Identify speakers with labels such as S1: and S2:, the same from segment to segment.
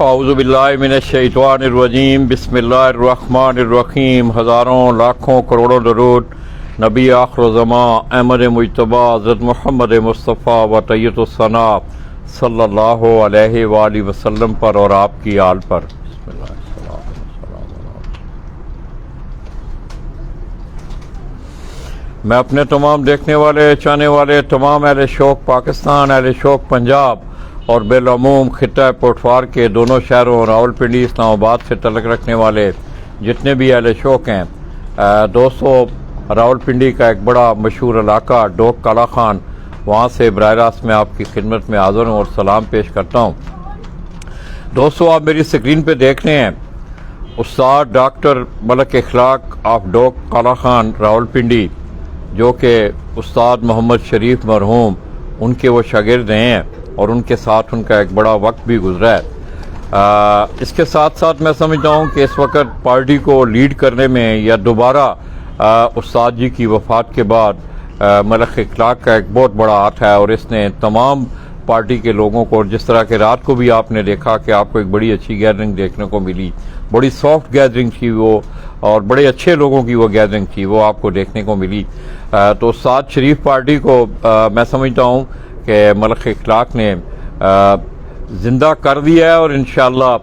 S1: औज़ुबिल्लाहि मिनश्शैतानिर्रजीम बिस्मिल्लाहिर्रहमानिर्रहीम। हज़ारों लाखों करोड़ों दरूद नबी आखिर-ओ-ज़मां अहमद मुज्तबा हज़रत मोहम्मद मुस्तफ़ा व तैय्यतुस्सना सल्लल्लाहु अलैहि वालैहि वसल्लम पर और आपकी आल पर। मैं अपने तमाम देखने वाले चाहने वाले तमाम अहले शौक़ पाकिस्तान, अहले शौक़ पंजाब और बिलअमूम खित्ता पोटफार के दोनों शहरों रावलपिंडी इस्लामाबाद से तल्लुक़ रखने वाले जितने भी अहले शौक़ हैं, दोस्तों रावलपिंडी का एक बड़ा मशहूर इलाका डोक काला खान, वहाँ से बराह रास्त में आपकी खिदमत में हाज़िर हूँ और सलाम पेश करता हूँ। दोस्तों आप मेरी स्क्रीन पे देख रहे हैं उस्ताद डॉक्टर मलक इखलाक ऑफ डोक काला खान रावलपिंडी, जो कि उस्ताद मोहम्मद शरीफ मरहूम उनके वो शागिर्द हैं और उनके साथ उनका एक बड़ा वक्त भी गुजरा है। इसके साथ साथ मैं समझता हूँ कि इस वक्त पार्टी को लीड करने में या दोबारा उस्ताद जी की वफ़ात के बाद मलक इखलाक का एक बहुत बड़ा हाथ है और इसने तमाम पार्टी के लोगों को, और जिस तरह के रात को भी आपने देखा कि आपको एक बड़ी अच्छी गैदरिंग देखने को मिली, बड़ी सॉफ्ट गैदरिंग थी वो और बड़े अच्छे लोगों की वो गैदरिंग थी, वो आपको देखने को मिली। तो उस्ताद शरीफ पार्टी को मैं समझता हूँ कि मलक इखलाक ने ज़िंदा कर दिया है और इंशाअल्लाह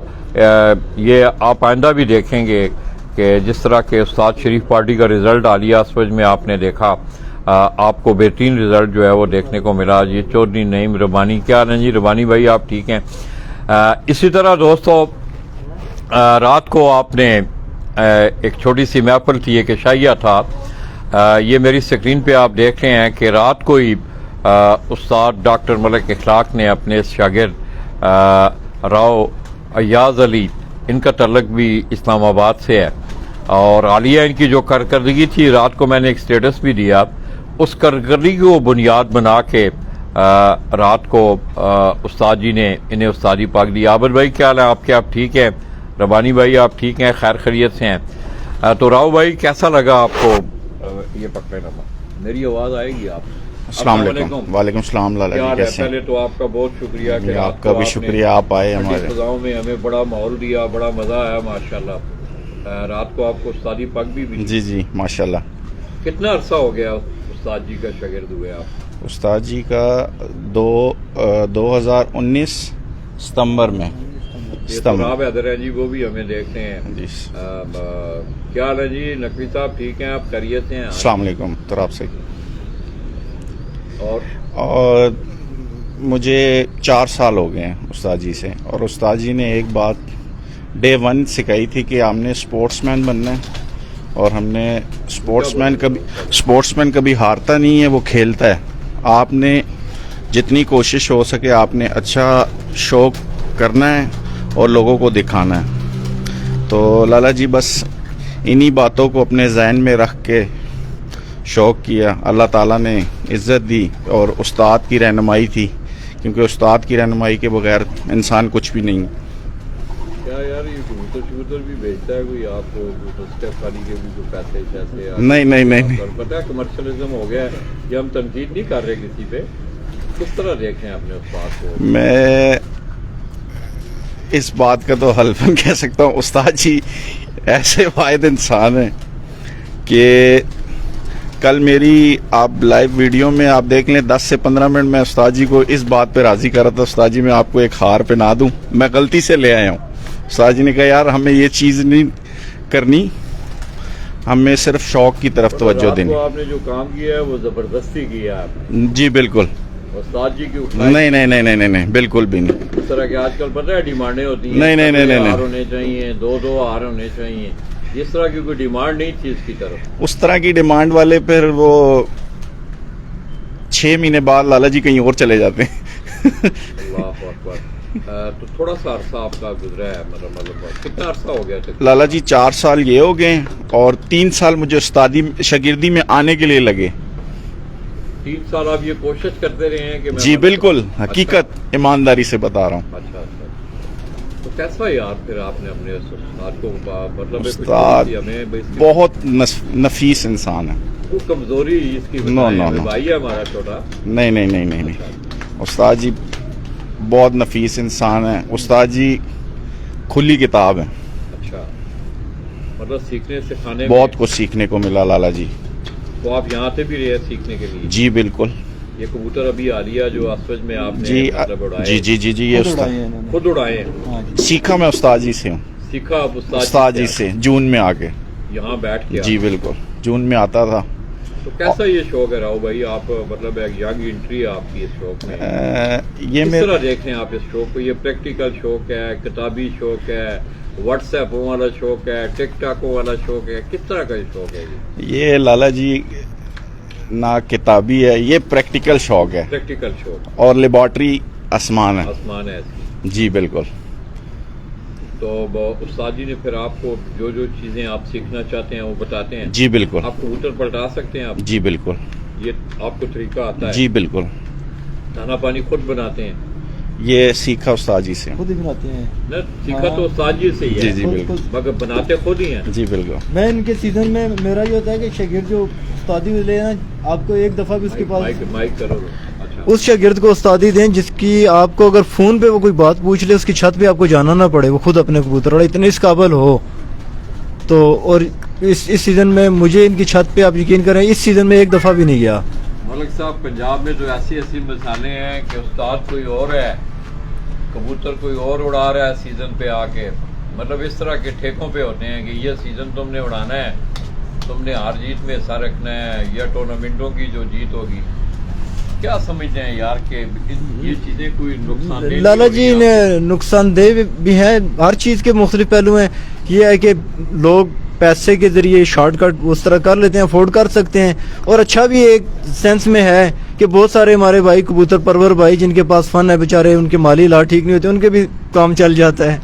S1: ये आप आइंदा भी देखेंगे कि जिस तरह के उस्ताद शरीफ पार्टी का रिज़ल्ट आलिया असवज में आपने देखा, आपको बेहतरीन रिज़ल्ट जो है वो देखने को मिला। ये चौधरी नईम रबानी, क्या हाल है जी रबानी भाई, आप ठीक हैं? इसी तरह दोस्तों रात को आपने एक छोटी सी महफिल थी, एक इशाइया था, ये मेरी स्क्रीन पे आप देख रहे हैं कि रात को ही उस्ताद डॉक्टर मलक इखलाक ने अपने शागिर्द राव अय्याज़ अली, इनका तल्लुक़ भी इस्लामाबाद से है और आलिया इनकी जो कारकर्दगी थी, रात को मैंने एक स्टेटस भी दिया, उस कारकर्दगी को बुनियाद बना के रात को उस्ताद जी ने इन्हें उस्तादी पाक दी। आबिद भाई क्या हाल है आपके, आप ठीक हैं? रबानी भाई आप ठीक हैं, खैर खैरियत से हैं? तो राव भाई कैसा लगा आपको? ये पकड़े ना, मेरी आवाज़ आएगी आप?
S2: अस्सलाम वालेकुम। वालेकुम सलाम लाला जी, कैसे हैं?
S1: पहले तो आपका बहुत शुक्रिया कि
S2: आपका भी शुक्रिया, आप आए हमारे
S1: गाँव में, हमें बड़ा माहौल दिया, बड़ा मज़ा आया माशाल्लाह। रात को आपको उस्तादी पग भी मिली? जी माशाल्लाह। कितना अरसा हो गया उस्ताद जी का शागिर्द हुए आप? उस्ताद जी का
S2: 2019 सितंबर में।
S1: जनाब हैदर हैं जी, वो भी हमें देखते हैं जी। क्या हाल है जी नकवी साहब, ठीक हैं आप? खैरियत से हैं?
S2: अस्सलाम वालेकुम। तो आपसे
S1: और
S2: मुझे 4 साल हो गए हैं उस्ताद जी से, और उस्ताद जी ने एक बात डे 1 सिखाई थी कि हमने स्पोर्ट्समैन बनना है और हमने स्पोर्ट्समैन कभी हारता नहीं है, वो खेलता है। आपने जितनी कोशिश हो सके आपने अच्छा शौक करना है और लोगों को दिखाना है। तो लाला जी बस इन्हीं बातों को अपने जहन में रख के शौक़ किया, अल्लाह ताला ने इज़्ज़त दी और उस्ताद की रहनुमाई थी, क्योंकि उस्ताद की रहनुमाई के बगैर इंसान कुछ भी नहीं।
S1: क्या यार ये कबूतर भी बेचता है कोई आपको? खाली के भी जो पैसे शैसे
S2: नहीं
S1: पता है कमर्शलिज्म हो गया है, ये हम तनकीद नहीं कर रहे किसी पे। किस तरह देखें आपने उस बात को?
S2: मैं इस बात का तो हल्फन कह सकता हूँ, उस्ताद जी ऐसे वाहिद इंसान हैं कि कल मेरी आप लाइव वीडियो में आप देख लें 10 से 15 मिनट में उस्ताद जी को इस बात पे राज़ी कर रहा था, उस्ताद जी मैं आपको एक हार पहना दूं, मैं गलती से ले आया हूँ। उस्ताद जी ने कहा यार हमें ये चीज़ नहीं करनी, हमें सिर्फ शौक की तरफ तवज्जो देनी।
S1: आपने जो काम किया है वो ज़बरदस्ती किया है?
S2: जी बिल्कुल।
S1: उस्ताद जी की
S2: नहीं बिल्कुल भी नहीं।
S1: इस तरह के आजकल पता है डिमांडें होती हैं,
S2: नहीं
S1: हार होने चाहिए, 2 हार होने चाहिए, इस तरह की कोई डिमांड नहीं थी इसकी तरफ।
S2: उस तरह की डिमांड वाले फिर वो 6 महीने बाद लाला जी कहीं और चले जाते हैं।
S1: अल्लाह अकबर। तो थोड़ा सा अरसा आपका गुजरा है, मतलब कितना अरसा हो गया?
S2: लाला जी 4 साल ये हो गए और 3 साल मुझे उस्तादी शागिर्दी में आने के लिए लगे।
S1: 3 साल आप ये कोशिश करते रहे हैं कि
S2: जी बिल्कुल, हकीकत ईमानदारी से बता रहा हूँ।
S1: अच्छा तो कैसा यार फिर आपने अपने उस्ताद को, मतलब
S2: उस्ताद बहुत नफीस इंसान है।
S1: वो कमजोरी इसकी भाई है हमारा छोटा? नहीं।
S2: उस्ताद जी बहुत नफीस इंसान है। उस्ताद जी खुली किताब है।
S1: अच्छा, मतलब सीखने सिखाने
S2: बहुत
S1: में
S2: कुछ सीखने को मिला लाला जी।
S1: तो आप यहाँ से भी रहे सीखने के लिए?
S2: जी बिल्कुल।
S1: ये कबूतर अभी आलिया जो असवज में आपने
S2: जी
S1: मतलब उड़ाए,
S2: जी ये उस्ताद
S1: खुद उड़ाए हैं?
S3: हाँ जी।
S2: सीखा मैं उस्ताद जी से हूँ।
S1: सीखा आप
S2: उस्ताद जी से जून में आके।
S1: यहाँ बैठ के?
S2: जी बिल्कुल, जून में आता था।
S1: तो कैसा ये शौक है राव भाई, आप मतलब एक यंग एंट्री है आपकी इस शौक में,
S2: ये
S1: किस
S2: मेरा
S1: तरह देख रहे हैं आप इस शौक को? ये प्रैक्टिकल शौक है, किताबी शौक है, व्हाट्सएप वाला शौक है, टिकटॉक वाला शौक है, किस तरह का ये शौक है?
S2: ये लाला जी ना किताबी है, ये प्रैक्टिकल शौक है
S1: प्रैक्टिकल शौक
S2: और लेबॉर्ट्री आसमान है।
S1: आसमान है इसकी।
S2: जी बिल्कुल।
S1: तो उस्ताद जी ने फिर आपको जो जो चीजें आप सीखना चाहते हैं वो बताते हैं?
S2: जी बिल्कुल।
S1: आप कबूतर पलटा सकते हैं आप?
S2: जी बिल्कुल।
S1: ये आपको तरीका आता है?
S2: जी बिल्कुल।
S1: दाना पानी खुद बनाते हैं?
S2: ये सीखा उस्ताद जी से।
S3: खुद ही बनाते हैं।
S1: न सीखा तो उस्ताद जी से ही है।
S2: जी जी
S3: खुद-
S2: बिल्कुल।
S3: खुद-
S1: मगर बनाते खुद ही हैं?
S2: जी बिल्कुल।
S3: मैं इनके सीजन में मेरा ये होता है कि शागिर्द जो उस्तादी ले ना, आपको एक दफा भी उसके
S1: माइक
S3: पास
S1: माइक करो। अच्छा,
S3: उस शागिर्द को उस्तादी दें जिसकी आपको अगर फोन पे वो कोई बात पूछ ले, उसकी छत पे आपको जाना ना पड़े, वो खुद अपने कबूतर और इतने इस काबिल हो तो। और इस सीजन में मुझे इनकी छत पे आप यकीन करें, इस सीजन में एक दफा भी नहीं गया।
S1: मलिक साहब, पंजाब में तो ऐसी ऐसी मिसालें हैं कि उस्ताद कोई और है, कबूतर कोई और उड़ा रहा है सीजन पे आके। मतलब इस तरह के ठेकों पे होते हैं कि ये सीजन तुमने उड़ाना है, तुमने हार जीत में हिस्सा रखना है, या टूर्नामेंटों की जो जीत होगी। क्या समझते हैं यार कि ये चीजें कोई नुकसानदेह
S3: लाला जी ने नुकसानदेह भी है, हर चीज़ के मुख्तलिफ पहलू हैं। ये है कि लोग पैसे के जरिए शॉर्टकट उस तरह कर लेते हैं, अफोर्ड कर सकते हैं। और अच्छा भी एक सेंस में है कि बहुत सारे हमारे भाई कबूतर परवर भाई जिनके पास फन है, बेचारे उनके माली हालात ठीक नहीं होते, उनके भी काम चल जाता है,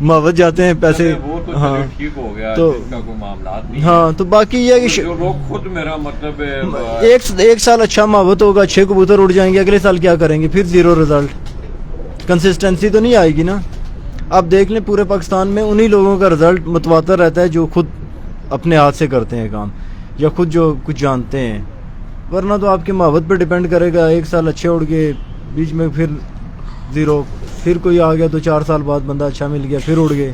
S3: मुआवज जाते हैं पैसे।
S1: वो तो
S3: हाँ
S1: ठीक हो गया,
S3: तो
S1: इसका कोई मामला नहीं
S3: हाँ, तो बाकी ये है कि
S1: जो लोग खुद, मेरा मतलब
S3: एक साल अच्छा मुहब्बत होगा, 6 कबूतर उड़ जाएंगे, अगले साल क्या करेंगे? फिर जीरो रिजल्ट, कंसिस्टेंसी तो नहीं आएगी ना। आप देख लें पूरे पाकिस्तान में उन्हीं लोगों का रिजल्ट मुतवातर रहता है जो खुद अपने हाथ से करते हैं काम, या खुद जो कुछ जानते हैं। वरना तो आपकी मुहब्बत पे डिपेंड करेगा। एक साल अच्छे उड़ गए, बीच में फिर ज़ीरो, फिर कोई आ गया तो 4 साल बाद बंदा अच्छा मिल गया, फिर उड़ गए।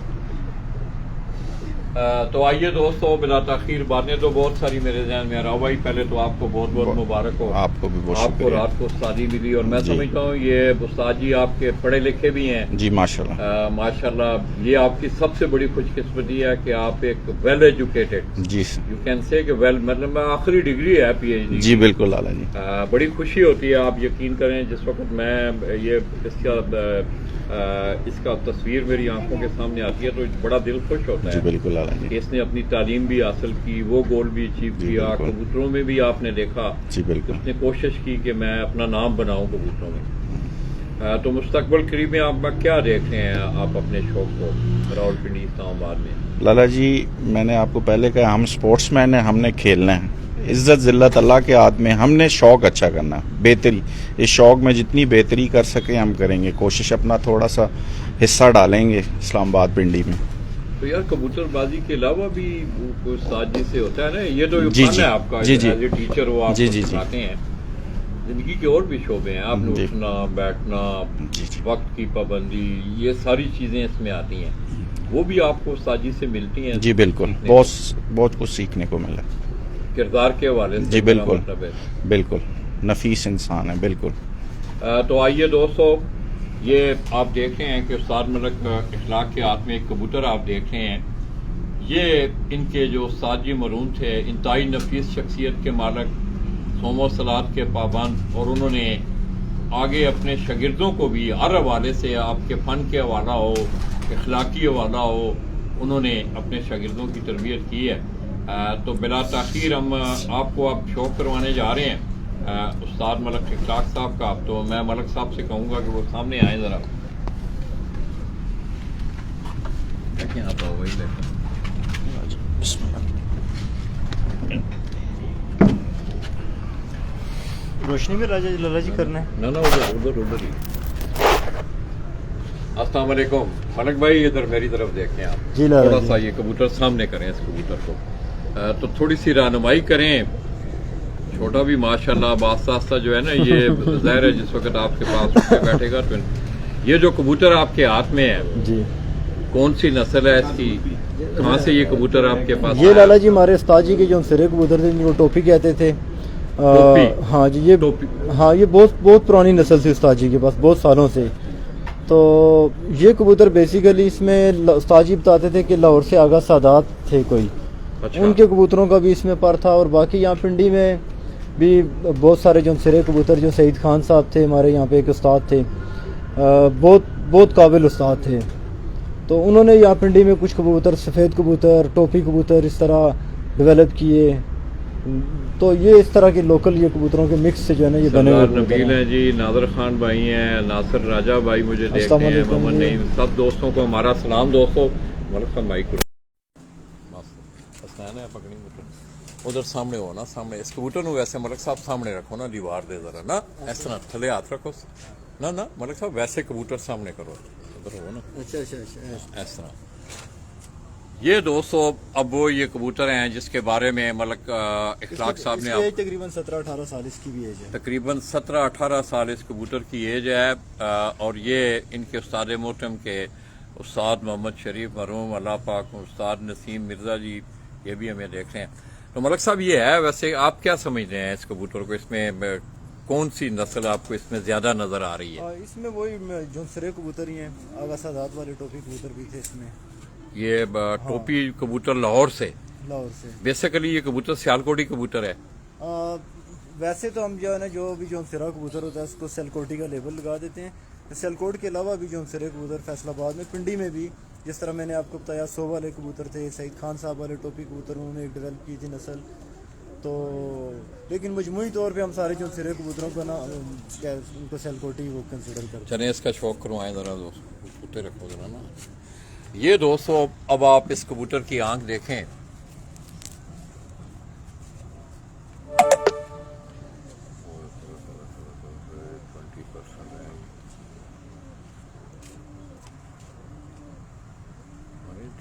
S1: तो आइए दोस्तों, बिला ताखीर बातें तो बहुत सारी मेरे ज़हन में आ रहा भाई। पहले तो आपको बहुत बहुत मुबारक हो,
S2: आपको भी बहुत
S1: आपको
S2: शुक्रिया।
S1: रात को उस्तादी मिली। और मैं
S2: जी।
S1: समझता हूँ ये उस्ताद जी आपके पढ़े लिखे भी हैं।
S2: जी माशाल्लाह।
S1: माशाल्लाह, ये आपकी सबसे बड़ी खुशकिस्मती है कि आप एक वेल एजुकेटेड,
S2: जी
S1: यू कैन से कि वेल, मतलब आखिरी डिग्री है PhD।
S2: जी बिल्कुल लाला जी।
S1: बड़ी खुशी होती है, आप यकीन करें। जिस वक्त मैं ये इसका तस्वीर मेरी आंखों के सामने आती है तो बड़ा दिल खुश होता
S2: जी
S1: है
S2: बिल्कुल लाला जी।
S1: कि इसने अपनी तालीम भी हासिल की, वो गोल भी अचीव
S2: जी,
S1: किया।
S2: बिल्कुल।
S1: कबूतरों में भी आपने देखा,
S2: जी बिल्कुल।
S1: उसने कोशिश की कि मैं अपना नाम बनाऊं कबूतरों में। तो मुस्तकबिल करीब में आप क्या देख रहे हैं आप अपने शौक को रावलपिंडी इस्लामाबाद में?
S2: लाला जी, मैंने आपको पहले कहा, हम स्पोर्ट्समैन हैं, हमने खेलना है। इज्जत जिल्लत अल्लाह के हाथ में, हमने शौक अच्छा करना है, बेहतरी। इस शौक में जितनी बेहतरी कर सके हम करेंगे, कोशिश अपना थोड़ा सा हिस्सा डालेंगे इस्लामाबाद पिंडी में।
S1: तो यार कबूतरबाजी के अलावा भी कोई साजी से होता है ना, ये तो
S2: जी,
S1: फन
S2: जी।
S1: है आपका,
S2: जी, जी।
S1: एज ए टीचर वो आप
S2: जी, जी, जी।
S1: सिखाते हैं। जिंदगी के और भी शोबे हैं, आपने
S2: जी।
S1: उठना बैठना,
S2: जी जी
S1: वक्त की पाबंदी, ये सारी चीजें इसमें आती हैं। वो भी आपको साजी से मिलती हैं?
S2: जी बिल्कुल,
S1: सीखने
S2: बहुत कुछ सीखने को मिला।
S1: को, किरदार के हवाले से
S2: जी
S1: मेरा
S2: बिल्कुल,
S1: मतलब है।
S2: बिल्कुल नफीस इंसान है बिल्कुल।
S1: तो आइए दोस्तों, ये आप देख रहे हैं कि उस्ताद मलिक इखलाक के हाथ में एक कबूतर आप देख रहे हैं। ये इनके जो उस्ताद जी मरून थे, इंतहाई नफीस शख्सियत के मालिक, सोमो सलात के पाबंद, और उन्होंने आगे अपने शागिर्दों को भी हर हवाले से, आपके फ़न के हवाला हो, इखलाकी हवाला हो, उन्होंने अपने शागिर्दों की तरबियत की है। तो बिला ताखीर हम आपको अब शौक करवाने जा रहे हैं उस्ताद मलिक इखलाक साहब का। तो मैं मलिक साहब से कहूँगा कि वो सामने आए ज़रा। देखें आप, वही देखें।
S3: रोशनी में लाला जी करना है।
S1: ना उधर उधर उधर ही। अस्सलाम वालेकुम मलिक भाई, इधर मेरी तरफ देखें आप।
S3: जी लाला
S1: थोड़ा
S3: जी।
S1: सा ये कबूतर सामने करें, इस कबूतर को तो थोड़ी सी रहनुमाई करें। छोटा भी माशाल्लाह आस्ता आस्ता जो है ना, ये ज़ाहिर है जिस वक्त आपके पास उठ के बैठेगा तो ये जो कबूतर आपके हाथ में है,
S3: जी,
S1: कौन सी नस्ल है इसकी, कहाँ से ये कबूतर आपके पास
S3: ये
S1: आया?
S3: लाला जी हमारे उस्ताद जी के जो सिरे कबूतर थे जिनको टोपी कहते थे।
S1: टोपी?
S3: हाँ जी, ये
S1: टोपी।
S3: हाँ, ये बहुत बहुत पुरानी नस्ल थी उस्ताद जी के पास, बहुत सालों से। तो ये कबूतर बेसिकली इसमें उस्ताद जी बताते थे कि लाहौर से आगा सादात थे कोई,
S1: अच्छा।
S3: उनके कबूतरों का भी इसमें पर था। और बाकी यहाँ पिंडी में भी बहुत सारे जो सिरे कबूतर, जो सईद खान साहब थे हमारे यहाँ पे एक उस्ताद थे, बहुत बहुत काबिल उस्ताद थे। तो उन्होंने यहाँ पिंडी में कुछ कबूतर, सफ़ेद कबूतर, टोपी कबूतर इस तरह डेवलप किए। तो ये इस तरह के लोकल ये कबूतरों के मिक्स से जो है ना ये बने हुए
S1: सरदार
S3: कबूतर
S1: नबील
S3: हैं।
S1: हैं जी, नादर खान भाई हैं, नासिर राजा भाई मुझे देखते
S3: अस्सलाम
S1: हैं,
S3: वालेकुम
S1: मोहम्मद
S3: जी।
S1: नईम, सब दोस्तों को हमारा सलाम। दोस्तों मलिक साहब माइक है पकड़ी उधर सामने हो ना, सामने इस कबूतर ਨੂੰ वैसे मलिक साहब सामने रखो ना, दीवार दे जरा ना, इस तरह थले हाथ रखो ना ना मलिक साहब, वैसे कबूतर सामने करो, उधर हो ना,
S3: अच्छा अच्छा अच्छा।
S1: इस तरह। ये दोस्तों अब वो ये कबूतर हैं जिसके बारे में मलिक इखलाक साहब ने
S3: इसकी एज तकरीबन 17-18 साल इसकी भी एज है।
S1: तकरीबन 17-18 साल इस कबूतर की एज है। और ये इनके उस्ताद मोहतरम के उस्ताद मोहम्मद शरीफ मरहूम, अल्लाह पाक, उस्ताद नसीम मिर्ज़ा जी, ये भी हमें देख रहे हैं। तो मलिक साहब ये है, वैसे आप क्या समझते हैं इस कबूतर को, इसमें कौन सी नस्ल आपको इसमें ज्यादा नजर आ रही है?
S3: इसमें वही जो सिरे कबूतर ही हैं, आगा सादात वाले टोपी कबूतर भी थे इसमें।
S1: ये टोपी कबूतर लाहौर से,
S3: लाहौर से
S1: बेसिकली ये कबूतर सियालकोटी कबूतर है।
S3: वैसे तो हम जो है ना, जो भी जो सिरा कबूतर होता है उसको सियालकोटी का लेबल लगा देते हैं। सियालकोट के अलावा भी जो सिरे कबूतर फैसलाबाद में, पिंडी में भी, जिस तरह मैंने आपको बताया 100 वाले कबूतर थे, सईद खान साहब वाले टोपी कबूतर, उन्होंने एक डेवलप की थी नस्ल। तो लेकिन मजमूई तौर पे हम सारे जो सिरे कबूतरों को ना उनको सियालकोटी वो कंसिडर करते हैं।
S1: चले इसका शौक करवाएं जरा दोस्त, उठे रखो जरा ना। ये दोस्तों अब आप इस कबूतर की आंख देखें,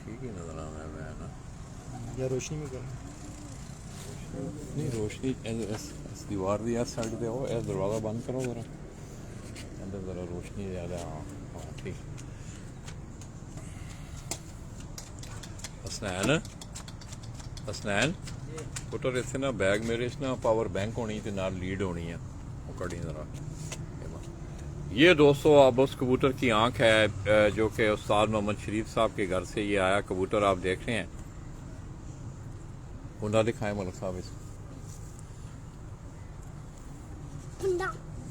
S1: ठीक ही नजर आ रहा है ना,
S3: या रोशनी में कर
S1: नहीं रोशनी इस दीवार दी इस साइड पे हो, इस दरवाजा बंद करो जरा, अंदर जरा रोशनी ज्यादा। हाँ ठीक। हसनैन हसनैन पुटर इत्थे ना बैग मेरे च ना पावर बैंक होनी ते नाल लीड होनी है, वो कड़ी जरा। ये दोस्तों अब उस कबूतर की आंख है जो कि उस्ताद मोहम्मद शरीफ साहब के घर से ये आया कबूतर, आप देख रहे हैं। कुंडा दिखाएं मलिक साहब इसको,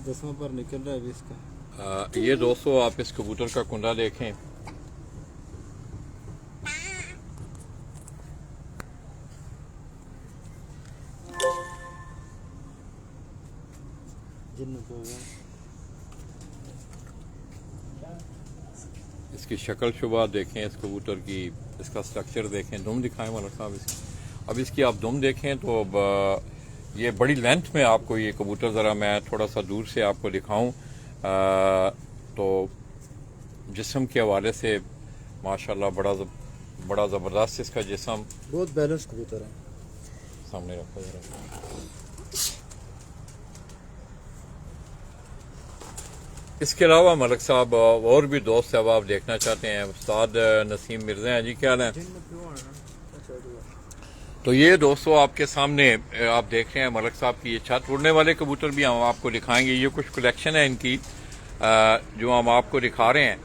S3: 10वां पर निकल रहा है अभी इसका।
S1: ये दोस्तों आप इस कबूतर का कुंडा देखें, इसकी शक्ल शुबा देखें इस कबूतर की, इसका स्ट्रक्चर देखें, दुम दिखाएं मलिक साहब इसकी। अब इसकी आप दुम देखें तो अब ये बड़ी लेंथ में आपको ये कबूतर, ज़रा मैं थोड़ा सा दूर से आपको दिखाऊं तो जिस्म के हवाले से माशाल्लाह बड़ा ज़बरदस्त इसका जिस्म,
S3: बहुत बैलेंस कबूतर है।
S1: सामने रखो जरा। इसके अलावा मलिक साहब और भी दोस्त अब आप देखना चाहते हैं, उस्ताद नसीम मिर्ज़ा हैं जी, क्या हाल है? तो ये दोस्तों आपके सामने आप देख रहे हैं मलिक साहब की ये छत, उड़ने वाले कबूतर भी हम आपको दिखाएंगे। ये कुछ कलेक्शन है इनकी जो हम आपको दिखा रहे हैं।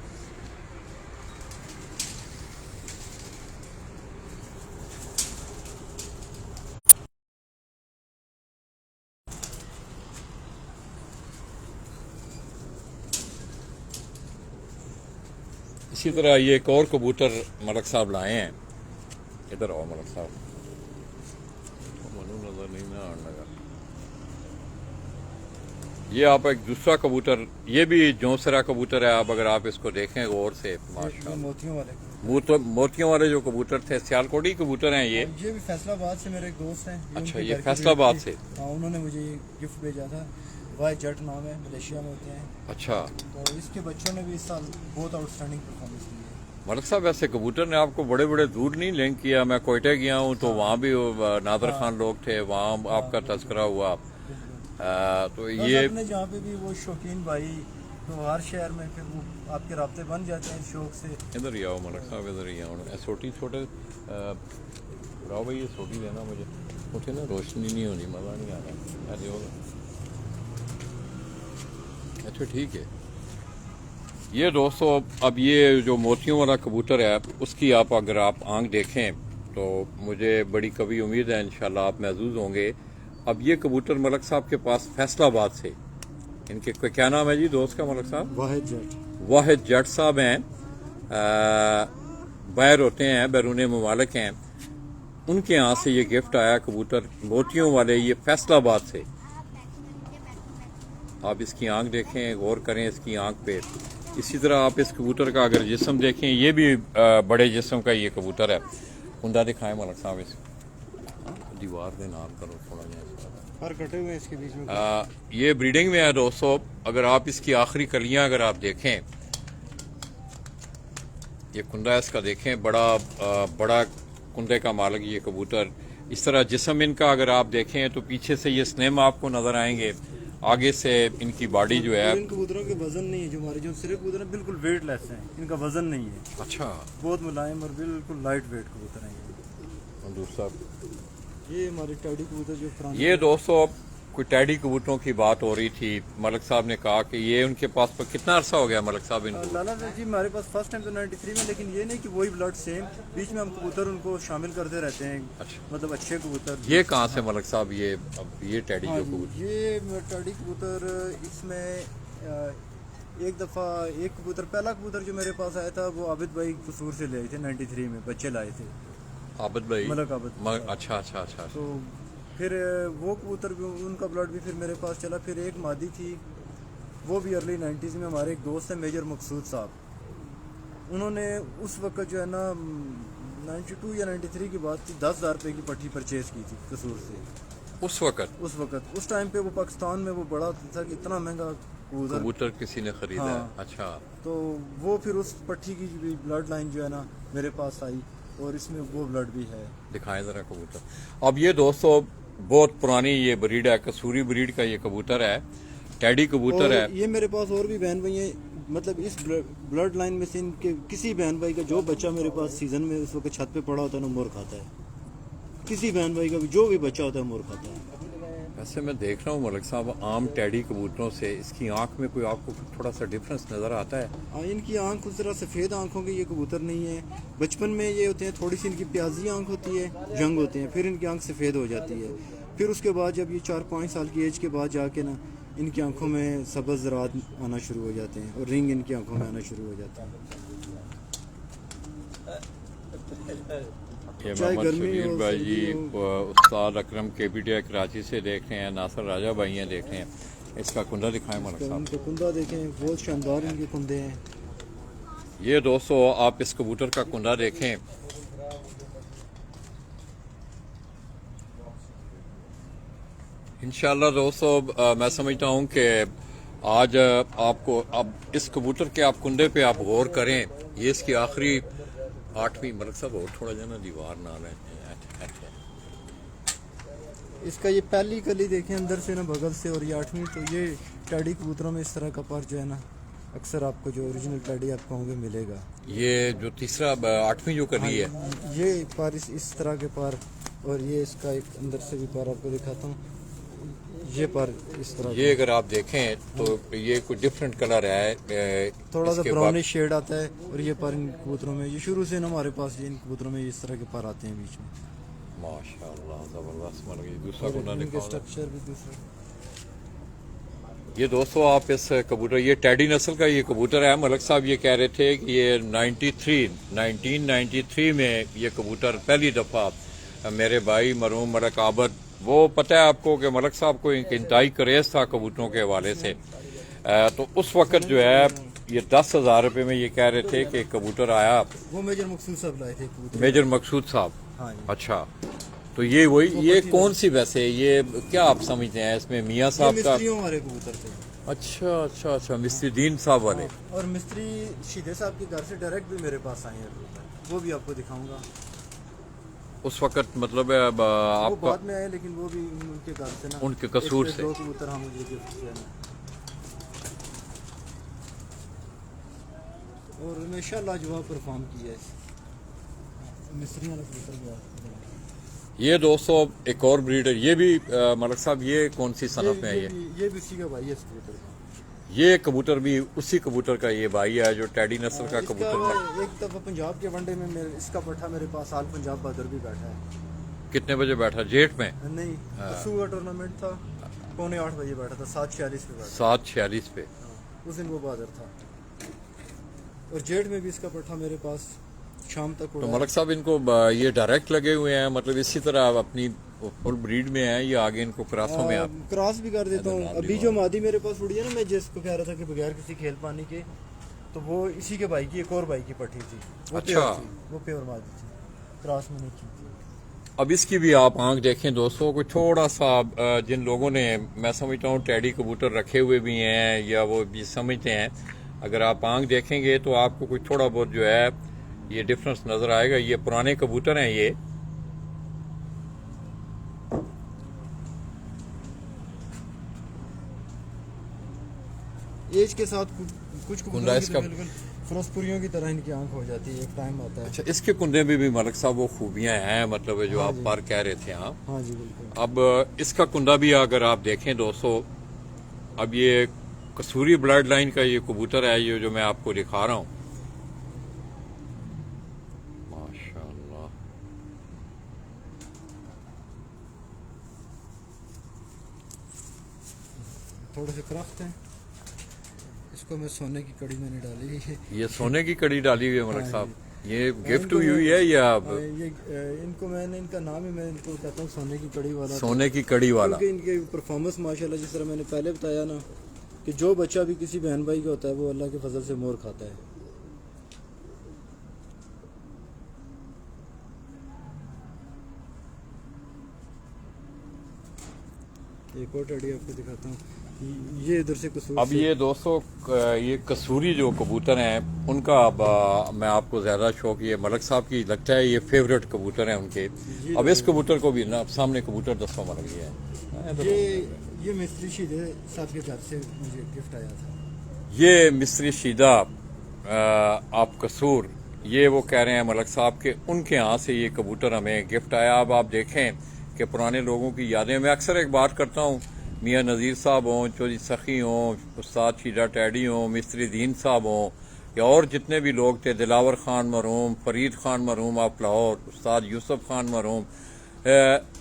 S1: इसी तरह ये एक और कबूतर मलिक साहब लाए हैं, इधर आओ मलिक साहब, नजर नहीं ना आने लगा। ये आप एक दूसरा कबूतर, ये भी जोंसरा कबूतर है, आप अगर आप इसको देखें गौर से, माशाल्लाह मोतियों वाले जो कबूतर थे सियालकोटी कबूतर हैं ये
S3: भी फैसलाबाद से मेरे एक दोस्त हैं।
S1: अच्छा, ये फैसलाबाद से?
S3: हाँ, उन्होंने मुझे गिफ्ट भेजा था। वाई जट नाम है, मलेशिया में होते हैं।
S1: अच्छा,
S3: तो इसके बच्चों ने भी इस साल बहुत आउटस्टैंडिंग परफॉर्मेंस की है।
S1: मलिक साहब वैसे कबूतर ने आपको बड़े बड़े दूर नहीं लिंक किया, मैं कोयटे गया हूँ तो वहाँ भी नादर खान लोग थे, वहाँ आपका तस्करा हुआ। तो ये
S3: अपने जहाँ पे भी वो शौकीन भाई तो हर शहर में फिर वो आपके राब्ते बन जाते हैं इस शौक से।
S1: इधर ही आओ मलक साहब, इधर ही आओ। सोटी छोटे राव भाई, ये सोटी देना मुझे, उठे ना रोशनी नहीं होनी, मज़ा नहीं आ रहा। अरे अच्छा ठीक है। ये दोस्तों अब ये जो मोतियों वाला कबूतर है उसकी आप अगर आप आंख देखें तो मुझे बड़ी कभी उम्मीद है इंशाल्लाह आप महसूस होंगे। अब ये कबूतर मलक साहब के पास फैसलाबाद से, इनके क्या नाम है जी दोस्त का मलक साहब?
S3: वाहिद जट।
S1: वाहिद जट साहब हैं, बाहर होते हैं, बैरून ममालिक हैं। उनके यहाँ से ये गिफ्ट आया कबूतर मोतियों वाले, ये फैसलाबाद से। आप इसकी आंख देखें, गौर करें इसकी आंख पे। इसी तरह आप इस कबूतर का अगर जिस्म देखें, ये भी बड़े जिस्म का ये कबूतर है। कुंदा दिखाएं मलक साहब, इस दीवार के नाम करो थोड़ा जैसा
S3: पर कटे हुए इसके बीच में।
S1: ये ब्रीडिंग में है दोस्तों। अगर आप इसकी आखिरी कलियां अगर आप देखें, ये कुंदा इसका देखें, बड़ा कुंदे का मालिक ये कबूतर। इस तरह जिस्म इनका अगर आप देखें तो पीछे से ये स्नेम आपको नजर आएंगे, आगे से इनकी बॉडी जो है।
S3: इन कबूतरों के वजन नहीं है, जो हमारे जो सिर्फ कबूतर है बिल्कुल वेटलेस हैं, इनका वजन नहीं है।
S1: अच्छा,
S3: बहुत मुलायम और बिल्कुल लाइट वेट कबूतर हैं ये।
S1: दूसरा
S3: ये हमारे टैडी कबूतर जो पुराने,
S1: ये दोस्तों कोई टैडी कबूतरों की बात हो रही थी। मलक साहब ने कहा कि ये उनके पास पर कितना अरसा हो गया मलक साहब इनको?
S3: लाला जी हमारे पास फर्स्ट टाइम तो 93 में, लेकिन ये नहीं कि वही ब्लड सेम, बीच में हम कबूतर उनको शामिल करते रहते हैं।
S1: अच्छा,
S3: मतलब अच्छे कबूतर।
S1: ये कहाँ से मलक साहब ये अब ये टैडी जो कबूतर?
S3: ये टैडी कबूतर, इसमें एक दफ़ा एक कबूतर, पहला कबूतर जो मेरे पास आया था वो आबिद भाई कसूर से ले आए थे, 93 में बच्चे लाए थे।
S1: आबिद भाई,
S3: मलक आबिद।
S1: अच्छा।
S3: तो फिर वो कबूतर भी, उनका ब्लड भी फिर मेरे पास चला। फिर एक मादी थी, वो भी अर्ली 90s में। हमारे एक दोस्त है मेजर मकसूद साहब, उन्होंने उस वक्त जो है ना 92 या 93 की बात थी, 10,000 रुपये की पट्टी परचेज की थी कसूर से। उस टाइम पे वो पाकिस्तान में वो बड़ा था कि इतना महंगा
S1: कबूतर किसी ने खरीदा।
S3: हाँ।
S1: अच्छा,
S3: तो वो फिर उस पट्टी की भी ब्लड लाइन जो है ना मेरे पास आई, और इसमें वो ब्लड भी है।
S1: दिखाएं जरा कबूतर। अब ये दोस्तों बहुत पुरानी ये ब्रीड है, कसूरी ब्रीड का ये कबूतर है, टैडी कबूतर है।
S3: ये मेरे पास और भी बहन भाई हैं, मतलब इस ब्लड लाइन में से इनके किसी बहन भाई का जो बच्चा मेरे पास सीजन में उस वक्त छत पे पड़ा होता है ना, मोर खाता है। किसी बहन भाई का भी जो भी बच्चा होता है मोर खाता है।
S1: वैसे मैं देख रहा हूँ मलक साहब, आम टैडी कबूतरों से इसकी आंख में कोई आपको थोड़ा सा डिफरेंस नजर आता है?
S3: हाँ, इनकी आंख उस तरह सफ़ेद आंखों के ये कबूतर नहीं है। बचपन में ये होते हैं, थोड़ी सी इनकी प्याजी आंख होती है, जंग होते हैं, फिर इनकी आंख सफ़ेद हो जाती है। फिर उसके बाद जब ये 4-5 साल की एज के बाद जाके ना इनकी आंखों में सब्ज़ ज़रात आना शुरू हो जाते हैं, और रिंग इनकी आंखों में आना शुरू हो जाता है।
S1: ये
S3: चाहे
S1: मोहम्मद
S3: गर्मी
S1: शकील
S3: हो,
S1: भाई जी,
S3: सर्दी
S1: उस्ताद अकरम KPTI कराची से देख रहे हैं, नासर राजा भाई हैं देख रहे हैं। इसका कुंदा दिखाएं मलक साहब।
S3: इनके कुंदा देखें, बहुत शानदार इनके कुंदे हैं।
S1: ये दोस्तों आप इस कबूतर का कुंदा देखें, इंशाल्लाह दोस्तों मैं समझता हूं कि आज आपको अब इस कबूतर के आप कुंदे पे आप गौर करें। ये इसकी आखिरी 8वीं मलक साहब और थोड़ा जाना दीवार ना रहे।
S3: इसका ये पहली कली देखें अंदर से ना बगल से, और ये 8वीं। तो ये टैडी कबूतरों में इस तरह का पर जो है ना अक्सर आपको जो ओरिजिनल टैडी आप कहोगे मिलेगा।
S1: ये जो तीसरा 8वीं जो कली है,
S3: ये पर इस तरह के पर, और ये इसका एक अंदर से भी पर आपको दिखाता हूँ। ये पर इस तरह
S1: ये अगर आप देखें तो ये कोई डिफरेंट कलर है,
S3: थोड़ा सा
S1: इसके
S3: ब्राउनिश शेड आता है। और ये पर इन कबूतरों में, ये शुरू से ना हमारे पास ये इन कबूतरों में इस तरह के पर आते हैं बीच में।
S1: माशाल्लाह जबरदस्त। मर गई दूसरा कुंदा
S3: इनके
S1: दिखाओ।
S3: स्ट्रक्चर भी दूसरा।
S1: ये दोस्तों आप इस कबूतर, ये टैडी नस्ल का ये कबूतर है। मलक साहब ये कह रहे थे कि ये 1993 में ये कबूतर पहली दफा मेरे भाई मरहूम मलक आबद, वो पता है आपको कि मलक साहब को एक इंतहाई क्रेज था कबूतरों के हवाले से। तो उस वक्त जो है ये 10,000 रुपये में ये कह रहे थे कि कबूतर आया।
S3: वो मेजर मकसूद साहब लाए थे कबूतर।
S1: मेजर मकसूद साहब,
S3: हाँ जी।
S1: अच्छा, तो ये वही, ये कौन सी वैसे ये क्या आप समझते हैं इसमें मियाँ साहब का?
S3: मिस्त्रियों वाले कबूतर थे।
S1: अच्छा, मिस्त्री दीन साहब वाले।
S3: और मिस्त्री शीदे साहब के घर से डायरेक्ट भी मेरे पास आए हैं कबूतर, वो भी आपको दिखाऊंगा।
S1: उस वक्त मतलब है
S3: वो
S1: आपका
S3: बाद में आए, लेकिन वो भी उनके घर से ना,
S1: उनके कसूर से।
S3: दो कबूतर हम मुझे गिफ्ट किया ना। और हमेशा लाजवाब परफॉर्म किया है। मिस्री वाला कबूतर गया।
S1: ये दोस्तों एक और ब्रीड है, ये भी मलिक साहब ये कौन सी सनफ में है?
S3: ये भी उसी का भाई है इस कबूतर का।
S1: ये कबूतर भी उसी कबूतर का ये भाई है जो टैडी नस्ल का कबूतर था।
S3: एक दफा पंजाब के वनडे में इसका पट्ठा मेरे पास आल पंजाब बहादुर भी बैठा है।
S1: कितने बजे बैठा? जेठ में?
S3: नहीं, कसू का टूर्नामेंट था, 7:45 बजे बैठा था, 7:46 पे बैठा।
S1: 7:46 पे।
S3: उस दिन वो बहादुर था। और जेठ में भी इसका पट्ठा मेरे पास शाम तक
S1: तो
S3: उड़ा है।
S1: मलिक साहब इनको ये डायरेक्ट लगे हुए हैं, मतलब इसी तरह आप अपनी फुल ब्रीड में हैं या आगे इनको क्रॉसों में आप?
S3: क्रॉस भी कर देता हूँ। अभी जो मादी मेरे पास उड़ी है ना, मैं जिसको कह रहा था कि बगैर किसी खेल पानी के, तो वो इसी के भाई की एक और भाई की पट्टी थी। वो
S1: अच्छा।
S3: प्योर थी, वो प्योर मादी थी, क्रॉस में नहीं की थी।
S1: अब इसकी भी आप आंख देखें दोस्तों, कोई थोड़ा सा जिन लोगों ने, मैं समझता हूँ टैडी कबूतर रखे हुए भी हैं या वो भी समझते हैं, अगर आप आंख देखेंगे तो आपको कुछ थोड़ा बहुत जो है ये डिफरेंस नजर आएगा। ये पुराने कबूतर हैं ये।
S3: एज के साथ कुछ
S1: कुंदा
S3: कबूतरों की
S1: इसका-
S3: तो बिल्कुल फिरोजपुरियों की तरह इनकी आंख हो जाती है, एक टाइम आता है।
S1: अच्छा, इसके कुंदे में भी मलिक साहब वो खूबियां हैं, मतलब जो
S3: हाँ
S1: आप
S3: जी।
S1: पर कह रहे थे। हाँ,
S3: हाँ जी बिल्कुल।
S1: अब इसका कुंदा भी अगर आप देखें दोस्तों, अब ये कसूरी ब्लड लाइन का ये कबूतर है, ये जो मैं आपको दिखा रहा हूँ। माशाल्लाह,
S3: थोड़े से क्रफ्ट हैं, इसको मैं सोने की कड़ी मैंने डाली है।
S1: ये सोने की कड़ी डाली हुई है मलिक
S3: हाँ
S1: साहब।
S3: जी।
S1: ये गिफ्ट
S3: इनको
S1: हुई हुई है
S3: मैं-
S1: या
S3: ये इनको मैंने, इनका नाम ही मैं इनको कहता हूँ सोने की कड़ी वाला।
S1: सोने की कड़ी वाला?
S3: क्योंकि इनके परफॉर्मेंस माशाल्लाह, जिस तरह मैंने पहले बताया ना, कि जो बच्चा भी किसी बहन भाई का होता है वो अल्लाह के फजल से मोर खाता है। एक और टड़ी आपको दिखाता हूँ, ये इधर से कसूर
S1: अब
S3: से-
S1: ये दोस्तों ये कसूरी जो कबूतर हैं उनका अब मैं आपको ज्यादा शौक, ये मलिक साहब की लगता है ये फेवरेट कबूतर हैं उनके। अब इस कबूतर को भी ना, अब सामने कबूतर दसवा मल गया है।
S3: ये मिस्त्री शीदे साहब के घर से मुझे गिफ्ट आया था।
S1: ये मिस्री शीदा आप कसूर, ये वो कह रहे हैं मलिक साहब के उनके यहाँ से ये कबूतर हमें गिफ्ट आया। अब आप देखें कि पुराने लोगों की यादें, मैं अक्सर एक बात करता हूँ, मियाँ नज़ीर साहब हों, चौधरी सखी हों, उस्ताद शीदा टैडी हों, मिस्त्री दीन साहब हों, या और जितने भी लोग थे, दिलावर खान मरहूम, फरीद खान मरहूम आप लाहौर, उस्ताद यूसुफ खान मरहूम,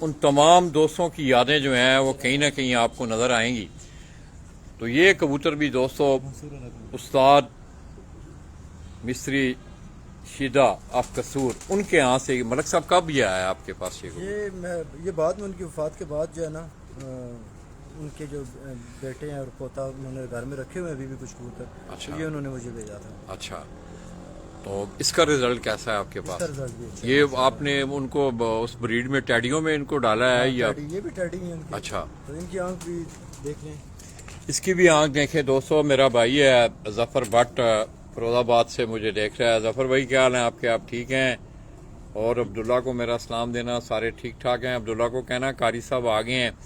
S1: उन तमाम दोस्तों की यादें जो हैं वो कहीं ना कहीं आपको नज़र आएंगी। तो ये कबूतर भी दोस्तों उस्ताद मिस्री शीदा आप कसूर उनके यहाँ से, मलिक साहब कब ये आया आपके पास?
S3: ये बाद में उनकी वफात के बाद जो है ना, उनके जो बेटे हैं और पोता उन्होंने घर में रखे हुए हैं अभी भी कुछ कबूतर।
S1: अच्छा।
S3: तो ये उन्होंने मुझे भेजा था।
S1: अच्छा, तो इसका रिजल्ट कैसा है आपके पास?
S3: इसका रिजल्ट भी अच्छा
S1: ये आपने उनको उस ब्रीड में टैडियों में इनको डाला है या?
S3: ये भी टैडी है उनकी।
S1: अच्छा,
S3: तो इनकी आंख भी देख लें।
S1: इसकी भी आंख देखें दोस्तों। मेरा भाई है जफर भट्ट, फिरोजाबाद से मुझे देख रहा है। जफर भाई क्या हाल है आपके? आप ठीक हैं? और अब्दुल्ला को मेरा सलाम देना, सारे ठीक ठाक हैं। अब्दुल्ला को कहना कारी साहब आ गए हैं,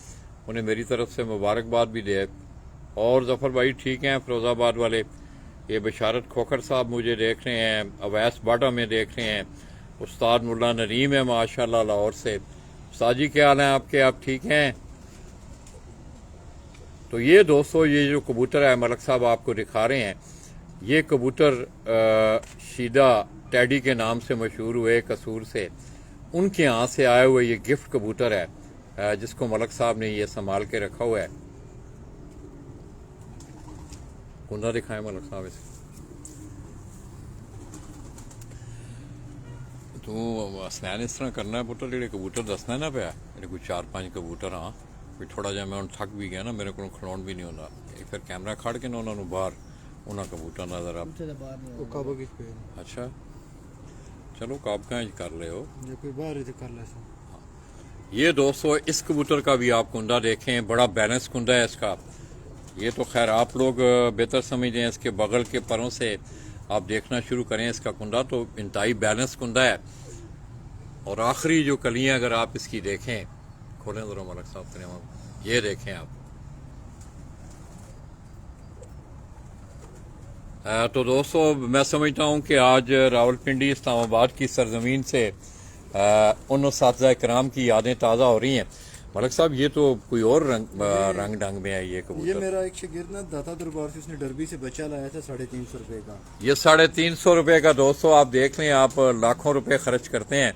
S1: उन्हें मेरी तरफ से मुबारकबाद भी दे। और जफर भाई ठीक हैं फिरोजाबाद वाले। ये बशारत खोखर साहब मुझे देख रहे हैं, अवैस बाटा में देख रहे हैं, उस्ताद मुल्ला नरीम है माशाल्लाह लाहौर से। उस्ताद जी क्या हाल है आपके? आप ठीक हैं? तो ये दोस्तों ये जो कबूतर है मलिक साहब आपको दिखा रहे हैं, ये कबूतर शीदा टैडी के नाम से मशहूर हुए कसूर से, उनके यहाँ से आए हुए ये गिफ्ट कबूतर है जिसको मलिक साहब ने ये संभाल के रखा हुआ है। कुंदा दिखाएं मलिक साहब इसे। तू असनैन इस तरह करना है पुत्र, जेडे कबूतर दसना है ना पिया, मेरे कोई 4-5 कबूतर हाँ भी थोड़ा जहा मैं थक भी गया ना, मेरे को खिलाउण भी नहीं होता, फिर कैमरा खड़ के ना उन्होंने बाहर उन्होंने कबूतर नजर आ। अच्छा चलो काबका कर ले हो,
S3: कोई बाहर कर ले।
S1: ये दोस्तों इस कबूतर का भी आप कुंदा देखें, बड़ा बैलेंस कुंदा है इसका। ये तो खैर आप लोग बेहतर समझते हैं, इसके बगल के परों से आप देखना शुरू करें, इसका कुंदा तो इंतहाई बैलेंस कुंदा है। और आखिरी जो कलियां अगर आप इसकी देखें, खोलें जरा मलिक साहब, ये देखें आप, तो दोस्तों मैं समझता हूँ कि आज रावलपिंडी इस्लामाबाद की सरजमीन से उन उस्ताद कराम की यादें ताज़ा हो रही हैं। मलिक साहब ये तो कोई और रंग ढंग में है ये
S3: ये
S1: कबूतर।
S3: मेरा एक शागिर्द ना दाता दरबार से उसने डरबी से बच्चा लाया था 350 रुपए का।
S1: ये 350 रुपए का दोस्तों आप देख लें, आप लाखों रुपए खर्च करते हैं।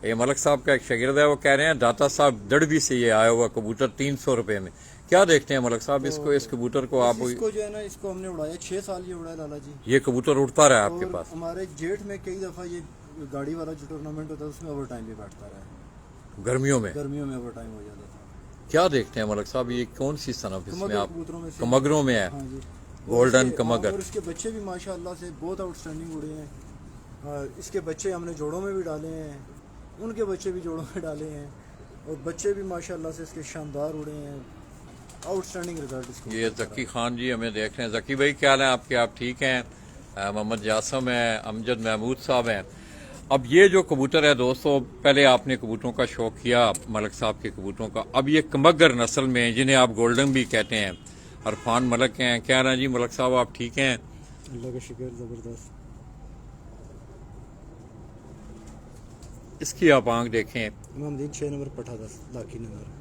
S1: ये मलिक साहब का एक शागिर्द है, वो कह रहे हैं दाता साहब दड़बी से ये आया हुआ कबूतर 300 रुपए में। क्या देखते हैं मलिक साहब इसको, इस कबूतर को आप?
S3: इसको जो है ना, इसको हमने उड़ाया 6 साल ये उड़ाया लाला जी।
S1: ये कबूतर उड़ता रहा आपके
S3: और
S1: पास?
S3: हमारे जेठ में कई दफा ये गाड़ी वाला जो टूर्नामेंट होता है उसमें ओवर टाइम भी बैठता रहा।
S1: गर्मियों में
S3: ओवर टाइम हो जाता था।
S1: क्या देखते हैं मलिक साहब, ये कौन सी सनफ इसमें आप?
S3: कबूतरों में से
S1: कमगरों में है।
S3: हाँ जी,
S1: गोल्डन
S3: इसके-
S1: कमगर।
S3: और इसके बच्चे भी माशाल्लाह से बहुत आउटस्टैंडिंग उड़े हैं। इसके बच्चे हमने जोड़ों में भी डाले हैं, उनके बच्चे भी जोड़ों में डाले हैं, और बच्चे भी माशाल्लाह से इसके शानदार उड़े हैं। आउटस्टैंडिंग रिजल्ट इसको।
S1: ये जकी खान जी हमें देख रहे हैं। जकी भाई क्या हाल है आपके? आप ठीक हैं? मोहम्मद जासम है, अमजद महमूद साहब हैं। अब ये जो कबूतर है दोस्तों, पहले आपने कबूतरों का शौक किया मलिक साहब के कबूतरों का। अब ये कमगर नस्ल में, जिन्हें आप गोल्डन भी कहते हैं, अरफान मलिक हैं। क्या हाल है जी मलिक साहब, आप ठीक हैं?
S3: अल्लाह का शुक्र, जबरदस्त।
S1: इसकी आप आंख देखें।
S3: इमामदीन 6 नंबर पठा 10 लाखी नंबर।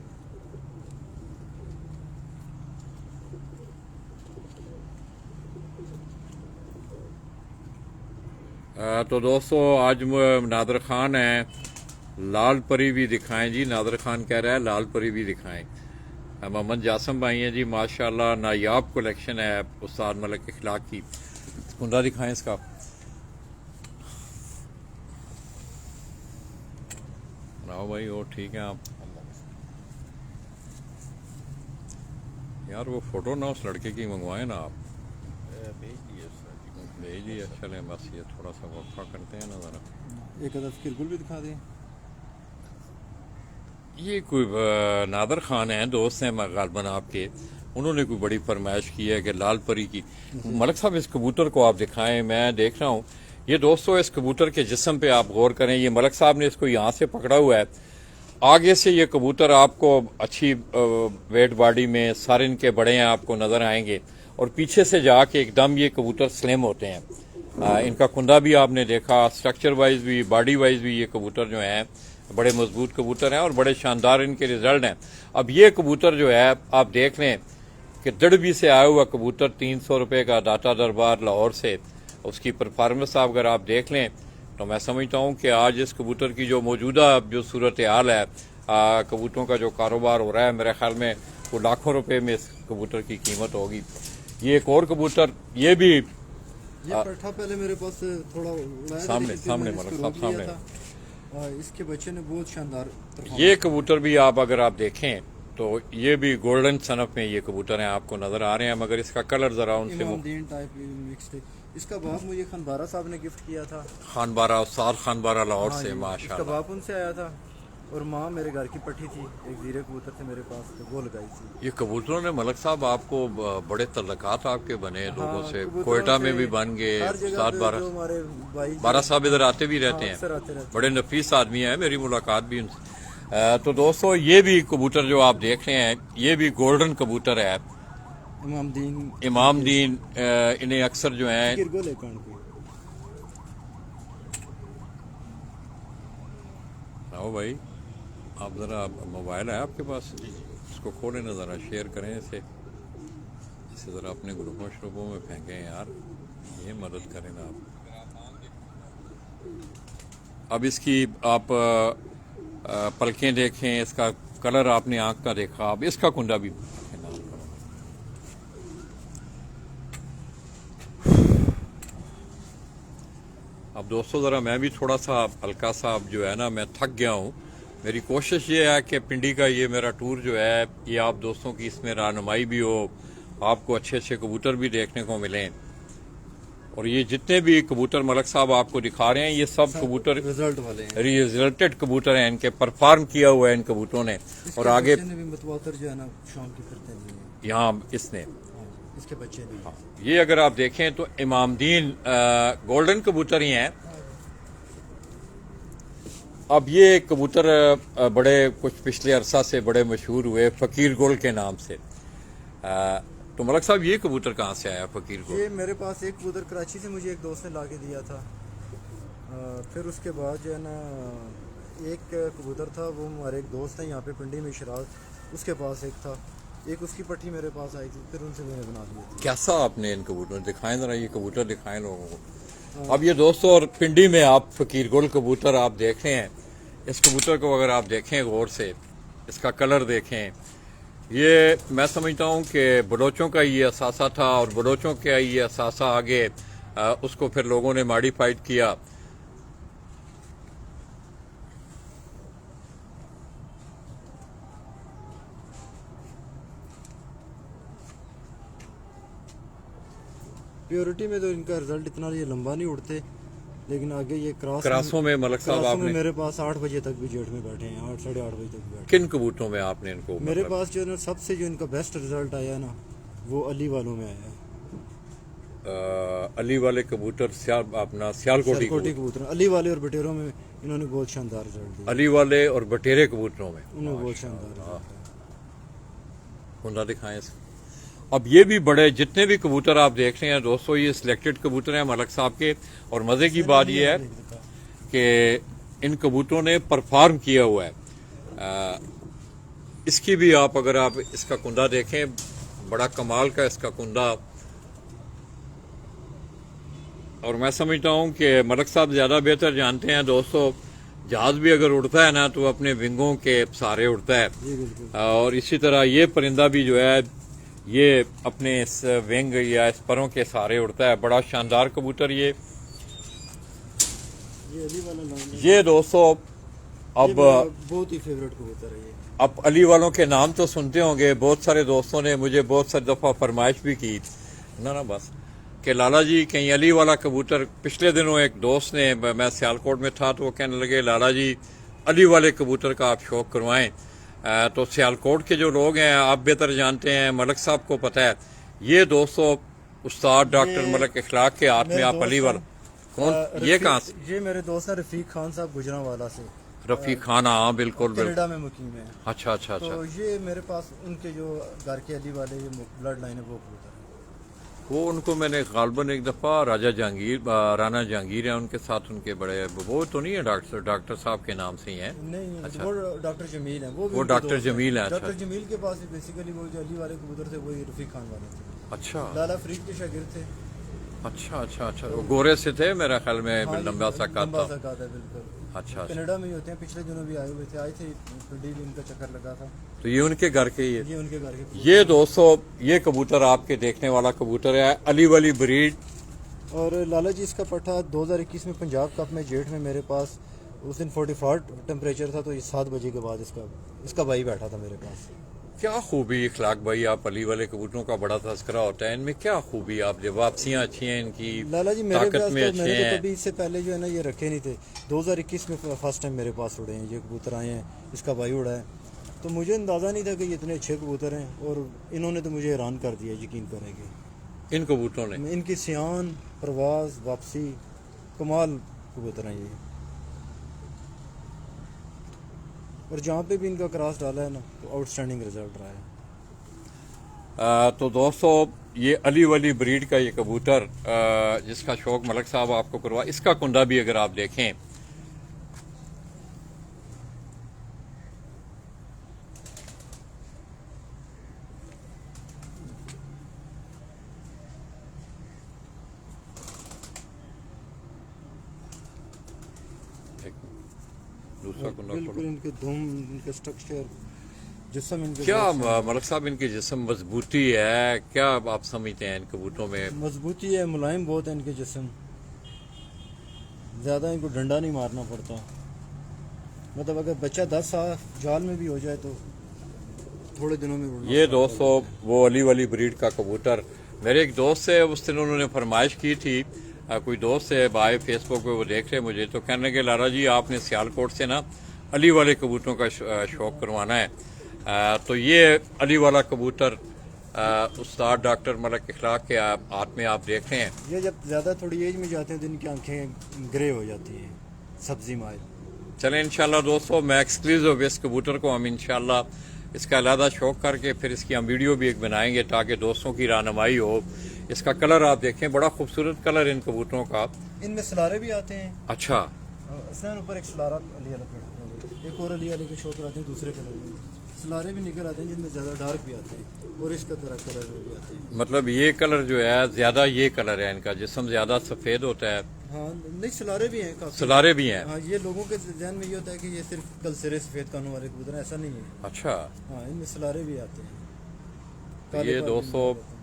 S1: तो दोस्तों आज नादर खान है, लाल परी भी दिखाएं जी। नादर खान कह रहा है लाल परी भी दिखाएं। मोहम्मद जासम भाई हैं जी, माशाल्लाह नायाब कलेक्शन है उस्ताद मलिक इखलाक की। कुंदा दिखाएं इसका। आओ भाई, और ठीक है आप? यार वो फोटो ना उस लड़के की मंगवाए ना आप। भेज दिया, चलें बस ये थोड़ा सा वक्फा करते हैं ना ज़रा।
S3: एक अदर किरगुल भी दिखा दें।
S1: ये कोई नादर खान है, दोस्त हैं गालबन आपके, उन्होंने कोई बड़ी फरमाइश की है कि लाल परी की। मलिक साहब इस कबूतर को आप दिखाएं, मैं देख रहा हूँ। ये दोस्तों इस कबूतर के जिस्म पे आप गौर करें। ये मलिक साहब ने इसको यहाँ से पकड़ा हुआ है। आगे से ये कबूतर आपको अच्छी वेट बॉडी में, सारे इनके बड़े हैं, आपको नजर आएंगे। और पीछे से जाके एकदम ये कबूतर स्लिम होते हैं। इनका कुंदा भी आपने देखा, स्ट्रक्चर वाइज भी, बॉडी वाइज भी ये कबूतर जो हैं बड़े मजबूत कबूतर हैं और बड़े शानदार इनके रिजल्ट हैं। अब ये कबूतर जो है आप देख लें कि दड़बी से आया हुआ कबूतर 300 रुपये का, दाता दरबार लाहौर से। उसकी परफॉर्मेंस आप अगर आप देख लें तो मैं समझता हूँ कि आज इस कबूतर की जो मौजूदा जो सूरत हाल है, कबूतरों का जो कारोबार हो रहा है, मेरे ख्याल में वो लाखों रुपए में इस कबूतर की कीमत होगी। ये एक और कबूतर, ये भी
S3: ये पठा पहले मेरे पास थोड़ा उड़ाया था,
S1: सामने
S3: लेकिन
S1: सामने
S3: मैंने
S1: मलिक
S3: इसको
S1: साहब
S3: रोक लिया
S1: सामने।
S3: था। इसके बच्चे ने बहुत शानदार performance
S1: ये कबूतर भी आप अगर आप देखें तो ये भी गोल्डन सनफ में ये कबूतर हैं, आपको नजर आ रहे हैं, मगर इसका कलर जरा उनसे
S3: इमामदीन टाइप मिक्स्ड है। इसका बाप मुझे खानबारा साहब ने गिफ्ट किया था।
S1: खानबारा, उस्ताद खानबारा लाहौर
S3: हाँ
S1: से,
S3: जी, इसका
S1: माशाल्लाह।
S3: बाप उनसे आया था और माँ मेरे घर की पट्टी थी। एक जीरे कबूतर थे मेरे पास, तो वो लगाई थी।
S1: ये कबूतरों ने मलिक साहब आपको बड़े तल्लकात आपके बने लोगों
S3: हाँ,
S1: से।
S3: कबूतरों
S1: कोयटा में
S3: से
S1: भी बन गए।
S3: हर जगह
S1: उस्ताद
S3: पे
S1: बारा
S3: जो हमारे भाई
S1: बारा साहब इधर आते भी रहते हैं,
S3: अक्सर आते रहते
S1: बड़े नफीस आदमी हैं, मेरी मुलाकात भी उनसे। तो दोस्तों ये भी कबूतर जो आप देख रहे हैं, ये भी गोल्डन कबूतर है। इमामदीन इन्हें अक्सर जो है
S3: किरगुल है कान पे।
S1: आओ भाई, आप जरा मोबाइल है आपके पास, इसको खोलें ना जरा, शेयर करें इसे जरा अपने ग्रुपों श्रुपों में फेंकें यार, ये मदद करें ना आप। अब इसकी आप पलकें देखें, इसका कलर आपने आंख का देखा, अब इसका कुंडा भी अब दोस्तों ज़रा मैं भी थोड़ा सा हल्का सा जो है ना, मैं थक गया हूँ। मेरी कोशिश ये है कि पिंडी का ये मेरा टूर जो है, ये आप दोस्तों की इसमें रहनुमाई भी हो, आपको अच्छे अच्छे कबूतर भी देखने को मिलें। और ये जितने भी कबूतर मलिक साहब आपको दिखा रहे हैं, ये सब कबूतर
S3: रिजल्ट वाले हैं,
S1: रिजल्टेड कबूतर हैं, इनके परफॉर्म किया हुआ है इन कबूतरों ने। और आगे
S3: भी मतवातर जो है ना शाम की फिरते नहीं है।
S1: यहाँ इसने
S3: इसके बच्चे भी
S1: ये अगर आप देखें तो इमामदीन गोल्डन कबूतर ही हैं। अब ये कबूतर बड़े कुछ पिछले अरसा से बड़े मशहूर हुए, फकीर गुल के नाम से। तो तो मलक साहब ये कबूतर कहाँ से आया फकीर को?
S3: ये मेरे पास एक कबूतर कराची से मुझे एक दोस्त ने ला के दिया था। फिर उसके बाद जो है ना एक कबूतर था, वो हमारे एक दोस्त हैं यहाँ पे पिंडी में शराज, उसके पास एक था। एक उसकी पट्टी मेरे पास आई थी, फिर उनसे मैंने बना ली थी।
S1: कैसा आपने इन कबूतरों दिखाएं जरा, ये कबूतर दिखाएं लोगों को। अब ये दोस्तों और पिंडी में आप फकीर गुल कबूतर आप देख रहे हैं। इस कबूतर को अगर आप देखें गौर से, इसका कलर देखें, ये मैं समझता हूँ कि बलोचों का ये असासा था और बलोचों का ये असासा आगे उसको फिर लोगों ने मॉडिफाइड किया।
S3: प्योरिटी में तो इनका रिजल्ट इतना ये लंबा नहीं उड़ते, लेकिन आगे ये
S1: क्रासों में मलक साहब
S3: क्रासों में
S1: आपने
S3: मेरे पास 8 बजे तक भी जेठ में बैठे हैं, 8 साढ़े 8 बजे तक भी बैठे
S1: किन कबूतरों में आपने इनको
S3: हैं। मेरे पास जो है ना सबसे जो इनका बेस्ट रिजल्ट आया ना, वो अली वालों में आया है।
S1: अली वाले कबूतर अपना सियालकोटी
S3: कोटी कबूतर, अली वाले और बटेरों में इन्होंने बहुत शानदार रिजल्ट दिया।
S1: अली वाले और बटेरे कबूतरों में
S3: उन्होंने बहुत शानदार रिजल्ट दिया।
S1: कुंदा दिखाएं इसको। अब ये भी बड़े जितने भी कबूतर आप देख रहे हैं दोस्तों, ये सिलेक्टेड कबूतर हैं मलक साहब के। और मजे की बात ये है कि इन कबूतरों ने परफॉर्म किया हुआ है। इसकी भी आप अगर आप इसका कुंदा देखें, बड़ा कमाल का इसका कुंदा। और मैं समझता हूं कि मलक साहब ज्यादा बेहतर जानते हैं दोस्तों, जहाज भी अगर उड़ता है ना तो अपने विंगों के सहारे उड़ता है। और इसी तरह ये परिंदा भी जो है ये अपने इस विंग या इस परों के सहारे उड़ता है। बड़ा शानदार कबूतर ये
S3: अली वाला नाम है।
S1: ये दोस्तों अब
S3: बहुत ही फेवरेट कबूतर है ये।
S1: अब अली वालों के नाम तो सुनते होंगे, बहुत सारे दोस्तों ने मुझे बहुत सारी दफा फरमाइश भी की ना बस कि लाला जी कहीं अली वाला कबूतर। पिछले दिनों एक दोस्त ने, मैं सियालकोट में था तो वो कहने लगे लाला जी अली वाले कबूतर का आप शौक करवाएं। तो सियालकोट के जो लोग हैं आप बेहतर जानते हैं, मलक साहब को पता है। ये दोस्तों उस्ताद डॉक्टर मलक इखलाक के हाथ में आप अली वाला कौन, ये कहाँ से?
S3: ये मेरे दोस्त है रफीक खान साहब गुजरांवाला से।
S1: रफीक खान, हाँ बिल्कुल
S3: कनाडा में मुकीम है।
S1: अच्छा अच्छा अच्छा।
S3: तो ये मेरे पास उनके जो घर के अली वाले ये ब्लड लाइन है वो कबूतर है।
S1: वो उनको मैंने गालबन एक दफा राजा जहांगीर, राना जहांगीर है उनके साथ, उनके बड़े वो तो नहीं है डॉक्टर साहब के नाम से ही है।
S3: नहीं,
S1: अच्छा।
S3: वो डॉक्टर जमील है। वो
S1: डॉक्टर जमील है।
S3: डॉक्टर जमील के पास बेसिकली वो जो अली वाले कबूतर थे वो रफीक खान वाले थे।
S1: अच्छा
S3: लाला फरीद के शागिर्द थे।
S1: अच्छा अच्छा अच्छा। वो गोरे से थे मेरा ख्याल में, लंबा सा काट था।
S3: बिल्कुल।
S1: अच्छा।
S3: कनाडा में ही होते हैं, पिछले दिनों भी आए हुए थे, आए थे पिंडी भी इनका चक्कर लगा था।
S1: तो ये उनके घर के
S3: ये उनके घर के
S1: ये दोस्तों ये कबूतर आपके देखने वाला कबूतर है अली वाली ब्रीड।
S3: और लाला जी इसका पट्टा 2021 में पंजाब कप में जेठ में मेरे पास उस दिन 44 टेम्परेचर था, तो 7 बजे के बाद इसका भाई बैठा था मेरे पास।
S1: क्या खूबी इखलाक भाई, आप अली वाले कबूतरों का बड़ा तस्करा होता है, इनमें क्या खूबी? आप जब वापसियाँ अच्छी हैं इनकी,
S3: लाला जी मेरे
S1: ताकत में अच्छे हैं।
S3: कभी इससे पहले जो है ना ये रखे नहीं थे। 2021 में फर्स्ट टाइम मेरे पास उड़े हैं ये कबूतर, आए हैं, इसका भाई उड़ा है। तो मुझे अंदाज़ा नहीं था कि ये इतने अच्छे कबूतर हैं, और इन्होंने तो मुझे हैरान कर दिया, यकीन करेंगे।
S1: इन कबूतरों ने
S3: इनकी सियान, परवाज, वापसी, कमाल कबूतर हैं ये। और जहाँ पे भी इनका क्रॉस डाला है ना तो आउटस्टैंडिंग रिजल्ट रहा है।
S1: तो दोस्तों ये अली वाली ब्रीड का ये कबूतर जिसका शौक मलक साहब आपको करवा, इसका कुंदा भी अगर आप देखें दूसरा कुंदा
S3: बिल्कुल इनके धूम, इनके स्ट्रक्चर, जिस्म इनके
S1: क्या मलक साहब इनकी जिस्म मजबूती है, क्या आप समझते हैं इन कबूतरों में?
S3: मजबूती है, मुलायम बहुत है इनके जिस्म, ज़्यादा इनको डंडा नहीं मारना पड़ता। मतलब अगर बच्चा 10 साल जाल में भी हो जाए तो थोड़े दिनों में उड़ना।
S1: ये दोस्तों वो अली वाली ब्रीड का कबूतर, मेरे एक दोस्त से उस दिन उन्होंने फरमाइश की थी, कोई दोस्त है भाई फेसबुक पे, वो देख रहे मुझे तो कहने लगे लाला जी आपने सियालकोट से ना अली वाले कबूतरों का शौक करवाना है। तो ये अली वाला कबूतर उस्ताद डॉक्टर मलक इखलाक के हाथ में आप देख रहे हैं।
S3: ये जब ज़्यादा थोड़ी एज में जाते हैं तो इनकी आंखें ग्रे हो जाती हैं, सब्जी माइल।
S1: चलें इंशाल्लाह दोस्तों, मैं एक्सक्लूसिव इस कबूतर को हम इंशाल्लाह इसका अलहदा शौक करके फिर इसकी हम वीडियो भी एक बनाएंगे ताकि दोस्तों की रहनुमाई हो। इसका कलर आप देखें, बड़ा खूबसूरत कलर इन कबूतरों का।
S3: इनमें सलारे भी आते हैं।
S1: अच्छा,
S3: इसमें ऊपर एक सलारा अली वाला पेड़, एक और अली वाले के शौक आते हैं दूसरे कलर में। सलारे भी निकल आते हैं जिनमें ज़्यादा डार्क भी आते हैं और इसका तरह कलर भी आते हैं।
S1: मतलब ये कलर जो है ज़्यादा, ये कलर है इनका, जिस्म ज़्यादा सफ़ेद होता है।
S3: हाँ नहीं, सलारे भी हैं काफ़ी।
S1: सलारे भी हैं।
S3: हाँ, ये लोगों के जहन में ये होता है कि ये सिर्फ कल सिरे सफ़ेद कानों वाले कबूतर हैं, ऐसा नहीं है।
S1: अच्छा,
S3: हाँ, इनमें सलारे भी आते हैं।
S1: तो
S3: काले
S1: ये
S3: बाल भी
S1: दोस्तों
S3: निकल आते हैं।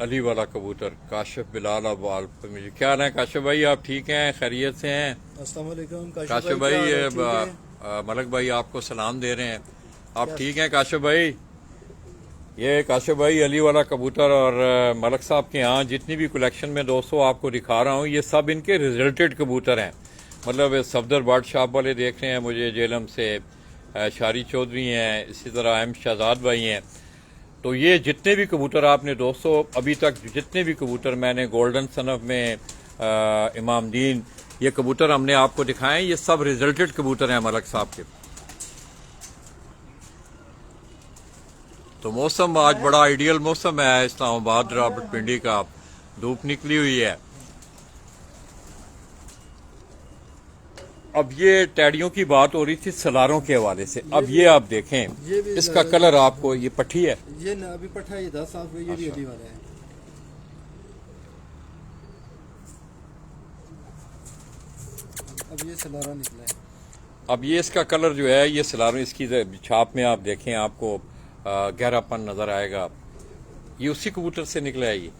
S1: अली वाला कबूतर काशिफ बिलाल अब्बाल। क्या हाल है काशिफ भाई, आप ठीक हैं, खैरियत से हैं?
S3: अस्सलाम वालेकुम
S1: काशिफ भाई,
S3: क्या हाल है? ठीक है?
S1: मलक भाई आपको सलाम दे रहे हैं। आप ठीक हैं काशिफ भाई? ये काशिफ भाई अली वाला कबूतर और मलक साहब के यहाँ जितनी भी कलेक्शन में दोस्तों आपको दिखा रहा हूँ, ये सब इनके रिजल्टेड कबूतर हैं। मतलब सफदर बर्ड शॉप वाले देख रहे हैं मुझे जेलम से, शारी चौधरी हैं, इसी तरह एम शहजाद भाई हैं। तो ये जितने भी कबूतर आपने दोस्तों अभी तक जितने भी कबूतर मैंने गोल्डन सनफ में इमामदीन ये कबूतर हमने आपको दिखाए, ये सब रिजल्टेड कबूतर हैं मलक साहब के। तो मौसम आज बड़ा आइडियल मौसम है इस्लामाबाद रावलपिंडी का, धूप निकली हुई है। अब ये टैडियों की बात हो रही थी सलारों के हवाले से। अब ये आप देखें,
S3: ये भी
S1: इसका कलर आपको, ये पट्टी है,
S3: ये ना अभी पट्टा ये 10 साफ हुई, ये भी अली वाला है। अब ये सलारा निकला है।
S1: अब ये इसका कलर जो है, ये सलारों, इसकी छाप में आप देखें आपको गहरापन नजर आएगा। ये उसी कबूतर से निकला है ये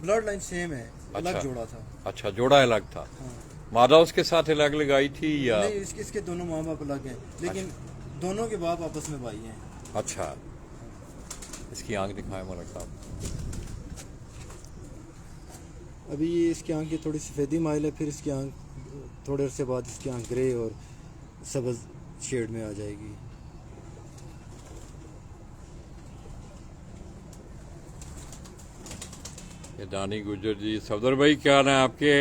S3: ब्लड लाइन सेम है, अलग जोड़ा था।
S1: अच्छा, जोड़ा अलग था।
S3: हाँ।
S1: मादा उसके साथ अलग लगाई थी या
S3: नहीं, इसके दोनों माँ बाप अलग हैं, लेकिन दोनों के बाप आपस में भाई हैं।
S1: अच्छा, इसकी आंख दिखाएं मलक साहब।
S3: अभी ये इसकी आंख की थोड़ी सफ़ेदी माइल है, फिर इसकी आंख थोड़े अरसे बाद इसकी आंख ग्रे और सब्ज शेड में आ जाएगी।
S1: ये दानी गुजर जी, सफदर भाई क्या हाल है आपके?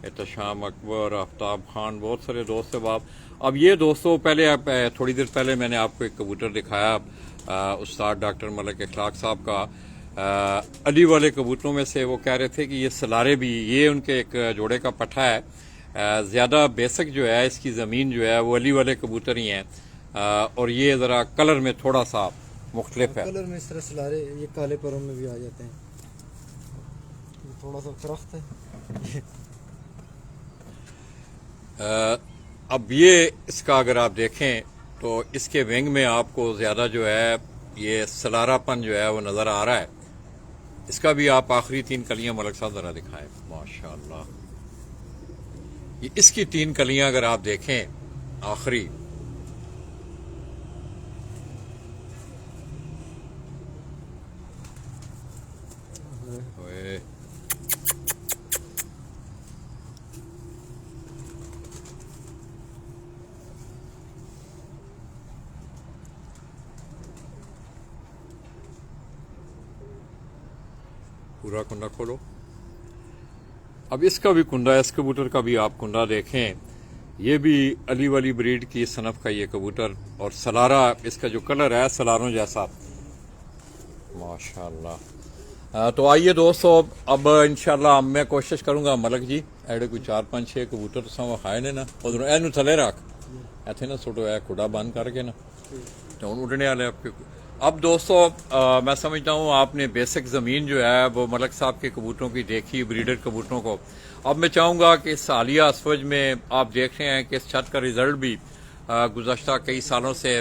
S1: एहतशाम अकबर, आफ्ताब खान, बहुत सारे दोस्त हैं बाप। अब ये दोस्तों पहले आप थोड़ी देर पहले मैंने आपको एक कबूतर दिखाया उस्ताद डॉक्टर मलिक इखलाक साहब का, अली वाले कबूतरों में से। वो कह रहे थे कि ये सलारे भी, ये उनके एक जोड़े का पट्टा है। ज़्यादा बेसिक जो है इसकी ज़मीन जो है वो अली वाले कबूतर ही हैं, और ये ज़रा कलर में थोड़ा सा मुख्तलिफ है।
S3: कलर में इस तरह सलारे ये काले परों में भी आ जाते हैं, ये थोड़ा सा फर्क है।
S1: अब ये इसका अगर आप देखें तो इसके विंग में आपको ज़्यादा जो है ये सलारापन जो है वो नज़र आ रहा है। इसका भी आप आखिरी 3 कलियां मलक साहब ज़रा दिखाएं। माशाअल्लाह, ये इसकी 3 कलियां अगर आप देखें आखिरी, पूरा कुंडा खोलो। अब इसका भी कुंडा, इस कबूतर का भी आप कुंडा देखें। ये भी अली वाली ब्रीड की सनफ का ये कबूतर, और सलारा इसका जो कलर है सलारों जैसा, माशाअल्लाह। तो आइए दोस्तों, अब इंशाल्लाह मैं कोशिश करूंगा मलक जी एडे कोई 4-5-6 कबूतर तो खाए ने ना उधरों एनू थले रख इतने ना सुटो है खुड़ा बंद करके ना, तो उड़ने वाले आपके। अब दोस्तों मैं समझता हूँ आपने बेसिक ज़मीन जो है वो मलक साहब के कबूतरों की देखी, ब्रीडर कबूतरों को। अब मैं चाहूँगा कि इस हालिया असवज में आप देख रहे हैं कि इस छत का रिज़ल्ट भी गुज़श्ता कई सालों से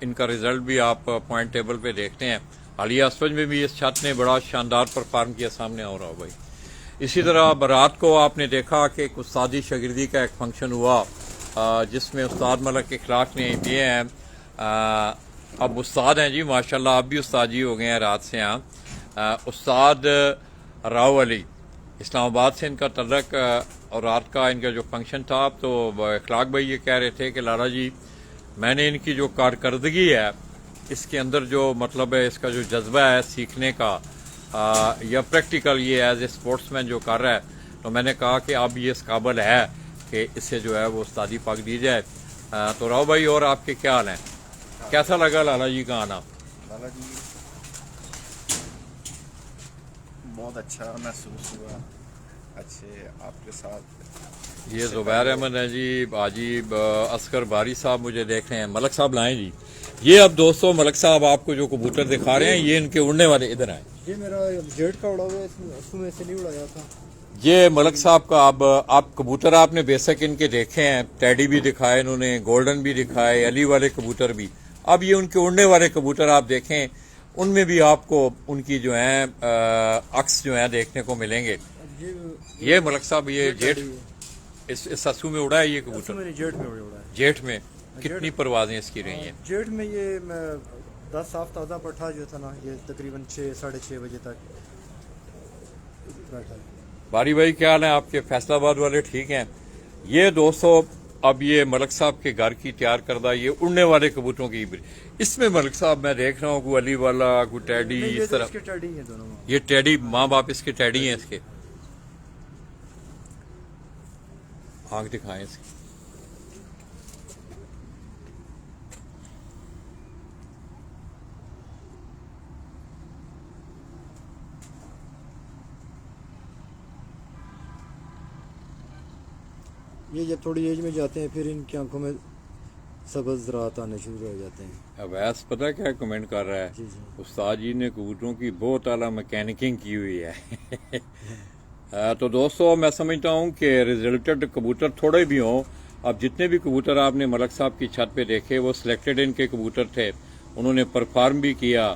S1: इनका रिज़ल्ट भी आप पॉइंट टेबल पे देखते हैं। हालिया असवज में भी इस छत ने बड़ा शानदार परफॉर्म किया, सामने हो रहा हो भाई। इसी तरह रात को आपने देखा कि एक उस्तादी शागिर्दी का एक फंक्शन हुआ जिसमें उस्ताद मलिक इखलाक ने दिए हैं। अब उस्ताद हैं जी माशाल्लाह, आप भी उस्ताद जी हो गए हैं रात से यहाँ। उस्ताद राव अली, इस्लामाबाद से इनका तल्लक, और रात का इनका जो फंक्शन था तो इखलाक भाई ये कह रहे थे कि लाला जी मैंने इनकी जो कारकर्दगी है इसके अंदर जो मतलब है इसका जो जज्बा है सीखने का या प्रैक्टिकल ये एज ए स्पोर्ट्समैन जो कर रहा है, तो मैंने कहा कि अब ये इस काबिल है कि इससे जो है वो उस्तादी पाक दी जाए। तो राव भाई और आपके क्या हाल हैं? कैसा लगा लाला जी का आना?
S2: लाला जी बहुत अच्छा महसूस हुआ, अच्छे आपके साथ।
S1: ये जुबैर अहमद है जी, बाजी असगर बारी साहब मुझे देख रहे हैं। मलक साहब लाएं जी। ये अब दोस्तों मलक साहब आपको जो कबूतर दिखा रहे हैं ये इनके उड़ने वाले, इधर आए।
S3: ये मेरा जेट का उड़ा हुआ है, इसमें से नहीं उड़ाया था।
S1: ये मलक साहब का अब आप कबूतर आपने बेशक इनके देखे हैं, टैडी भी दिखाए इन्होंने, गोल्डन भी दिखाए, अली वाले कबूतर भी। अब ये उनके उड़ने वाले कबूतर आप देखें, उनमें भी आपको उनकी जो है अक्स जो है देखने को मिलेंगे। ये मलक साहब ये जेठ इस ससू में उड़ा है ये कबूतर?
S3: मैंने जेट में उड़ा है।
S1: जेठ में कितनी परवाजें इसकी रही हैं?
S3: जेट में ये 10 साफ ताज़ा पट्ठा जो था ना, ये तकरीबन 6 साढ़े 6 बजे तक बैठा है।
S1: बारी भाई क्या हाल है आपके? फैसलाबाद वाले ठीक हैं? ये दोस्तों अब ये मलक साहब के घर की तैयार करदा ये उड़ने वाले कबूतरों की, इसमें मलक साहब मैं देख रहा हूँ कोई अली वाला, कोई टैडी, इस तरह
S3: टैडी है दोनों।
S1: ये टैडी माँ बाप इसके टैडी हैं इसके। आंख दिखाएं इसकी।
S3: ये जब थोड़ी एज में जाते हैं फिर इनकी आंखों में सब्ज रात आने शुरू हो जाते हैं।
S1: अवैस पता क्या कमेंट कर रहा है?
S3: जी जी।
S1: उस्ताद जी ने कबूतरों की बहुत आला मैकेनिकिंग की हुई है। तो दोस्तों मैं समझता हूँ कि रिजल्टेड कबूतर थोड़े भी हों, अब जितने भी कबूतर आपने मलक साहब की छत पे देखे वो सिलेक्टेड इनके कबूतर थे, उन्होंने परफॉर्म भी किया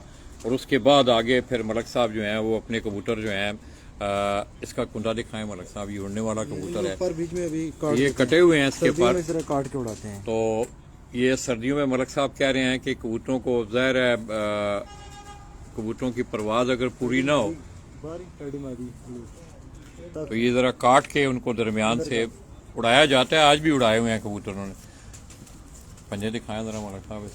S1: और उसके बाद आगे फिर मलक साहब जो हैं वो अपने कबूतर जो हैं इसका कुंडा दिखाएं मलक साहब, ये उड़ने वाला कबूतर है।
S3: पर बीच में अभी
S1: ये कटे हुए हैं इसके पर,
S3: काट के उड़ाते हैं।
S1: तो ये सर्दियों में मलक साहब कह रहे हैं कि कबूतरों को ज़ाहिर है कबूतरों की परवाज अगर पूरी ना हो तो ये ज़रा काट के उनको दरमियान से उड़ाया जाता है। आज भी उड़ाए हुए हैं कबूतरों ने। पंजे दिखाएं ज़रा मलक साहब।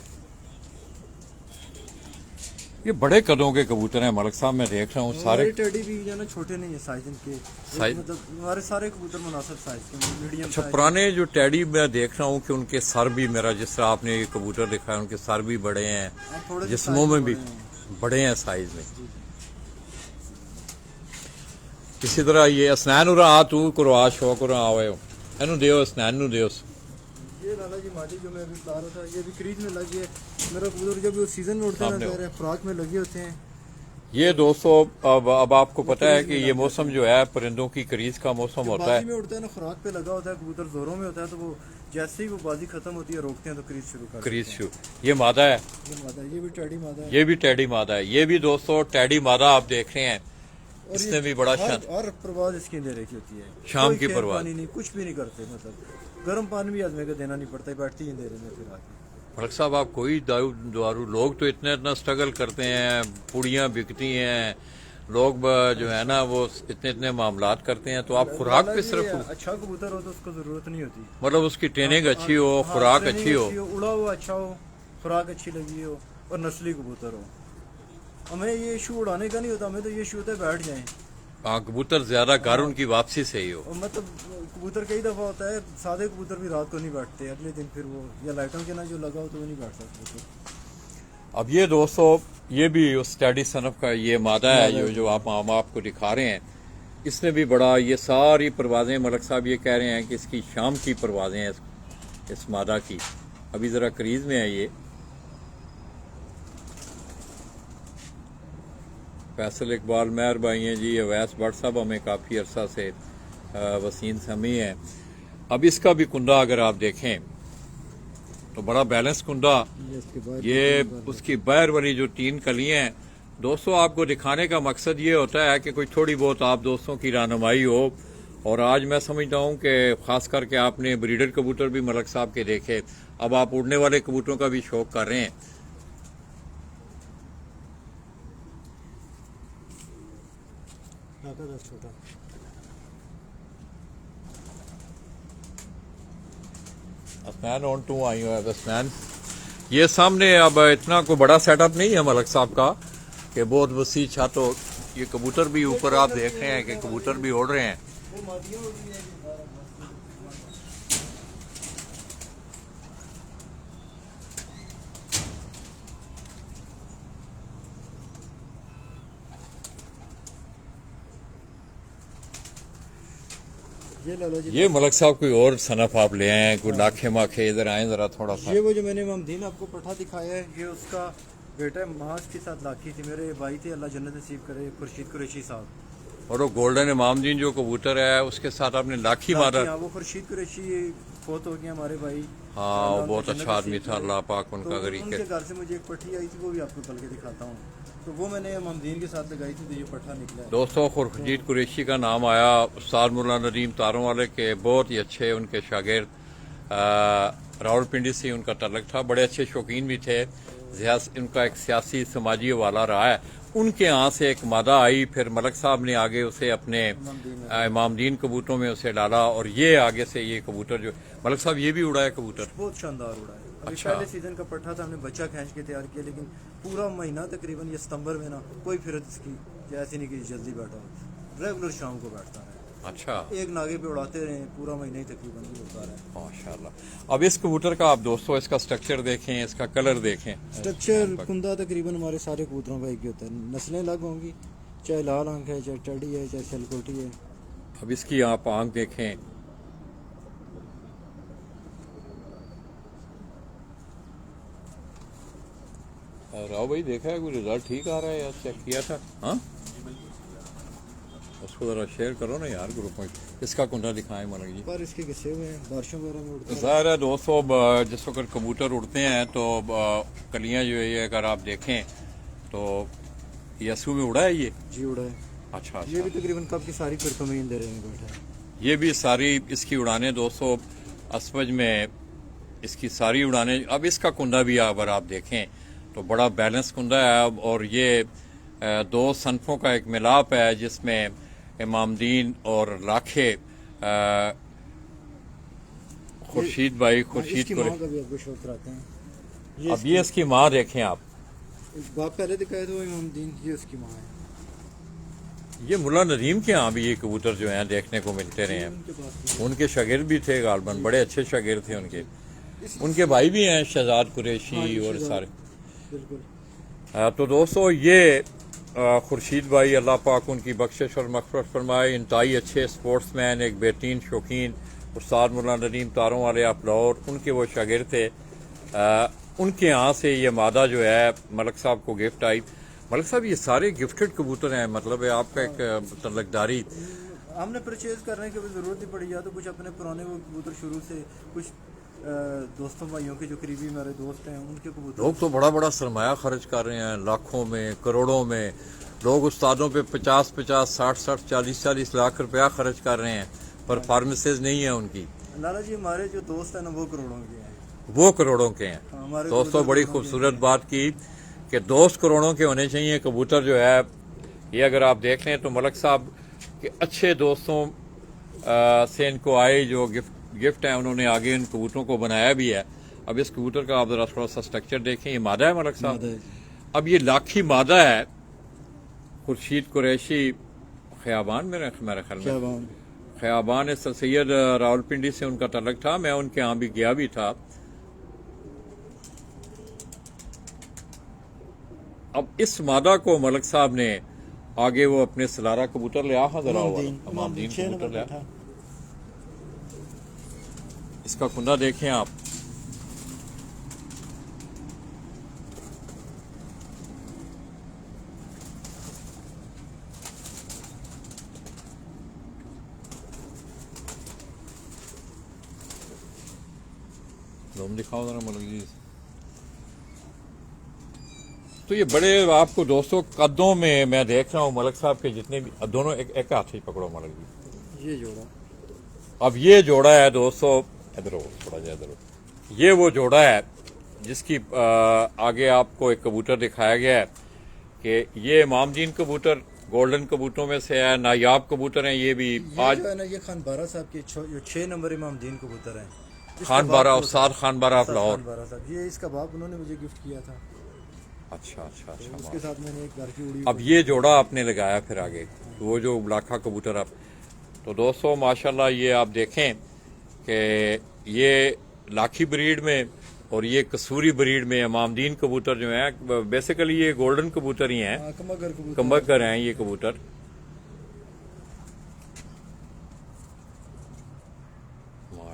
S1: ये बड़े कदों के कबूतर हैं मलक साहब, मैं देख रहा हूँ सारे।
S3: टेडी भी जो ना छोटे नहीं है साइज इनके,
S1: साइज
S3: मतलब हमारे सारे कबूतर मुनासिब साइज के, मीडियम।
S1: अच्छा पुराने जो टैडी मैं देख रहा हूँ कि उनके सर भी, मेरा जिस तरह आपने ये कबूतर दिखाया उनके सर भी बड़े हैं, जिस्मों में भी बड़े हैं साइज में। इसी तरह ये असनैन उरा आ तू करवा शौक उरा आवे एनू दियो, असनैन नू दियो।
S3: ये लाला जी माटी जो मैं अभी बता रहा था, ये भी क्रीज में लगी है। मेरा कबूतर जब वो सीजन में उड़ते हैं फ्रॉक में लगे होते हैं।
S1: ये दोस्तों अब आपको पता है कि ये मौसम जो है परिंदों की क्रीज का मौसम होता है।
S3: में उड़ते हैं ना, खुराक पे लगा होता है कबूतर, जोरों में होता है, तो वो जैसे ही वो बाजी खत्म होती है रोकते हैं तो क्रीज शुरू कर
S1: क्रीज शुरू। ये मादा है,
S3: ये भी टैडी मादा है।
S1: ये भी टैडी मादा है। ये भी दोस्तों टैडी मादा आप देख रहे हैं, इसने भी बड़ा शान
S3: और प्रवाज इसकी अंधेरे की होती है,
S1: शाम की परवाज
S3: नहीं, कुछ भी नहीं करते, मतलब गर्म पानी भी आदमी को देना नहीं पड़ता, बैठती है अंधेरे में फिर आके।
S1: मलक साहब आप कोई दारू लोग तो इतना स्ट्रगल करते हैं, पुड़ियाँ बिकती हैं, लोग जो है ना वो इतने मामलात करते हैं, तो आप खुराक पे सिर्फ
S3: अच्छा कबूतर हो तो उसको जरूरत नहीं होती,
S1: मतलब उसकी ट्रेनिंग अच्छी हो, खुराक अच्छी हो,
S3: उड़ा हुआ अच्छा हो, खुराक अच्छी लगी हो और नस्ली कबूतर हो। हमें ये इशू उड़ाने का नहीं होता, हमें तो ये इशू होता है बैठ जाएं।
S1: हाँ, कबूतर ज्यादा घर उनकी वापसी से ही हो।
S3: मतलब कबूतर कई दफा होता है सादे कबूतर भी रात को नहीं बैठते, अगले दिन फिर वो या लाइटों के ना जो लगा हो तो वो नहीं बैठ सकते।
S1: अब ये दोस्तों ये भी उस टैडी सनफ का ये मादा है जो आप हम आपको दिखा रहे हैं, इसने भी बड़ा, ये सारी परवाजें मलक साहब ये कह रहे हैं कि इसकी शाम की परवाजें हैं इस मादा की। अभी जरा क्रीज में है ये। फैसल इकबाल मेहर भाई हैं जी, अवैस भट्ट साहब हमें काफ़ी अरसा से वसीन समी है। अब इसका भी कुंडा अगर आप देखें तो बड़ा बैलेंस कुंडा, ये उसकी बैर वाली जो 3 कलियां हैं दोस्तों, आपको दिखाने का मकसद ये होता है कि कोई थोड़ी बहुत आप दोस्तों की रहनुमाई हो। और आज मैं समझता हूँ कि ख़ास करके आपने ब्रीडर कबूतर भी मलक साहब के देखे, अब आप उड़ने वाले कबूतरों का भी शौक कर रहे हैं। असनैन ऑन टू आई हुआ है असनैन। ये सामने अब इतना कोई बड़ा सेटअप नहीं है मलक साहब का कि बहुत वसी छत हो। ये कबूतर भी ऊपर आप देख रहे हैं कि कबूतर भी उड़ रहे हैं।
S3: ये लाला जी,
S1: ये मलक साहब कोई और सनफ आप ले आए, कोई लाखे माखे, इधर आए जरा थोड़ा सा।
S3: ये वो जो मैंने ममदीन आपको पठा दिखाया है, ये उसका बेटा है, मास के साथ लाखी थी, मेरे भाई थे, अल्लाह जन्नत नसीब करे, खुर्शीद कुरैशी साहब।
S1: और वो गोल्डन इमामदीन जो कबूतर है उसके साथ आपने लाखी मारा।
S3: हाँ, वो खुर्शीद कुरैशी फोत हो गए हमारे भाई।
S1: हाँ, वो
S3: अल्लाह
S1: बहुत
S3: जन्नत
S1: अच्छा आदमी
S3: नसीब
S1: था,
S3: करे।
S1: अल्लाह पाक उनका
S3: तो
S1: गरीब
S3: उनके
S1: के।
S3: घर से मुझे एक पट्टी आई थी, वो भी आपको पल के दिखाता हूँ। तो वो मैंने ममदीन के साथ लगाई थी, तो ये पट्टा निकला है।
S1: दोस्तों, खुर्शीद कुरैशी का नाम आया, उस्ताद मुल्ला नदीम तारों वाले के बहुत ही अच्छे उनके शागिर्द, रावलपिंडी से उनका तल्लक था, बड़े अच्छे शौकीन भी थे, उनका एक सियासी समाजी हवाला रहा है। उनके यहाँ से एक मादा आई, फिर मलक साहब ने आगे उसे अपने इमामदीन कबूतरों में उसे डाला, और ये आगे से ये कबूतर जो मलक साहब ये भी उड़ाया कबूतर।
S3: बहुत शानदार उड़ा है। अभी
S1: अच्छा।
S3: पहले सीजन का पट्टा था, हमने बच्चा खींच के तैयार किया, लेकिन पूरा महीना तकरीबन ये सितंबर में ना कोई फिर इसकी जैसी नहीं कि जल्दी बैठा हो, रेगुलर शाम को बैठता है।
S1: अच्छा,
S3: एक नागे पे उड़ाते रहे, पूरा महीना ही तकरीबन ये होता है।
S1: माशाल्लाह। अब इस कबूतर का आप दोस्तों इसका स्ट्रक्चर देखें, इसका कलर देखें।
S3: स्ट्रक्चर कुंदा तकरीबन हमारे सारे कबूतरों का एक ही होता है, नस्लें अलग होंगी, चाहे लाल आंख है, चाहे टडी है, चाहे शलकोटी है।
S1: अब इसकी आप आंख देखें, राव भाई देखा है कोई रिजल्ट ठीक आ रहा है यार, चेक किया था? हाँ, उसको जरा शेयर करो ना यार ग्रुप में। इसका कुंडा दिखाएं मलक जी।
S3: पर इसके घिसे हुए हैं, बारिशों वगैरह में उड़ते हैं।
S1: ज़ाहिर है दोस्तों, जिस वक्त कबूतर उड़ते हैं तो कलियां जो है ये अगर आप देखें तो यसू में उड़ा है ये।
S3: जी उड़ा है।
S1: अच्छा,
S3: ये भी
S1: अच्छा।
S3: तकरीबन कब की सारी फिरकों में इंदर में बैठा है।
S1: ये भी सारी इसकी उड़ाने दोस्तों असमज में इसकी सारी उड़ाने। अब इसका कुंडा भी अगर आप देखें तो बड़ा बैलेंस कुंडा है, और ये दो सनफों का एक मिलाप है जिसमें इमामदीन और लाखे खुर्शीद भाई खुर्शीद
S3: इसकी
S1: को।
S3: माँ का भी आपको शौक कराते हैं।
S1: अब ये इसकी माँ देखें आप,
S3: बाप पहले दिखाए तो इमामदीन, ये उसकी माँ है।
S1: ये मुल्ला नदीम के यहाँ भी ये कबूतर जो हैं देखने को मिलते रहे हैं।
S3: उनके पास
S1: उनके शागिर्द भी थे गालबन, बड़े अच्छे शागिर्द थे उनके। उनके भाई भी हैं शहजाद कुरैशी और सारे।
S3: बिल्कुल।
S1: तो दोस्तों ये खुर्शीद भाई, अल्लाह पाक उनकी बख्शिश और मग़फ़िरत फरमाए, इंतहाई अच्छे स्पोर्ट्समैन, एक बेहतरीन शौकीन, उस्ताद मुल्ला नदीम तारों वाले आप लाहौर, उनके वो शागिर्द थे। उनके यहाँ से ये मादा जो है मलक साहब को गिफ्ट आई। मलक साहब ये सारे गिफ्टेड कबूतर हैं, मतलब है आपका एक तल्लकदारी।
S3: हमने परचेज करने की जरूरत नहीं पड़ी, या तो कुछ अपने पुराने वो कबूतर शुरू से, कुछ दोस्तों भाइयों के जो करीबी हमारे दोस्त हैं उनके कबूतर।
S1: लोग तो बड़ा बड़ा सरमाया खर्च कर रहे हैं, लाखों में करोड़ों में। लोग उस्तादों पे 50-50, 60-60, 40-40 लाख रुपया खर्च कर रहे हैं, पर फार्मेसीज नहीं है उनकी।
S3: लाला जी हमारे जो दोस्त हैं ना वो करोड़ों के हैं।
S1: वो करोड़ों के हैं।
S3: हमारे
S1: दोस्तों बड़ी खूबसूरत बात की कि दोस्त करोड़ों के होने चाहिए। कबूतर जो है ये अगर आप देख लें तो मलक साहब के अच्छे दोस्तों से इनको आए जो गिफ्ट है, उन्होंने आगे इन कबूतरों को बनाया भी है। अब इस कबूतर का आप जरा थोड़ा सा स्ट्रक्चर देखें, ये मादा है मलक साहब। अब ये लाखी मादा है, खुर्शीद कुरैशी ख़याबान मेरे ख्याल में ख़याबान सर सैयद रावलपिंडी से उनका तल्लक था। मैं उनके यहाँ भी गया भी था। अब इस मादा को मलक साहब ने आगे वो अपने सलारा कबूतर ले आ जरा इमामदीन कबूतर ले आ। इसका कुंडा देखें आप, लोम दिखाओ जरा मलक जी। तो ये बड़े आपको दोस्तों कदों में मैं देख रहा हूँ मलक साहब के जितने भी, दोनों एक हाथ से पकड़ो मलक जी।
S3: ये जोड़ा,
S1: अब ये जोड़ा है दोस्तों, इधर हो थोड़ा सा, इधर हो। ये वो जोड़ा है जिसकी आगे आपको एक कबूतर दिखाया गया है कि ये इमामदीन कबूतर गोल्डन कबूतरों में से है, नायाब कबूतर हैं ये भी। आज
S3: जो है ना ये खान बारा साहब के जो 6 नंबर इमामदीन कबूतर हैं।
S1: खान बारा, उस्ताद खान बारा ऑफ लाहौर।
S3: बारा साहब, ये इसका बाप उन्होंने मुझे गिफ्ट किया था।
S1: अच्छा अच्छा अच्छा।
S3: उसके साथ मैंने एक घर की उड़ी।
S1: अब ये जोड़ा आपने लगाया फिर आगे, तो वो जो लाखा कबूतर आप। तो दोस्तों माशाल्लाह ये आप देखें कि ये लाखी ब्रीड में और ये कसूरी ब्रीड में इमामदीन कबूतर जो हैं, बेसिकली ये गोल्डन कबूतर ही हैं, कमबकर हैं ये कबूतर।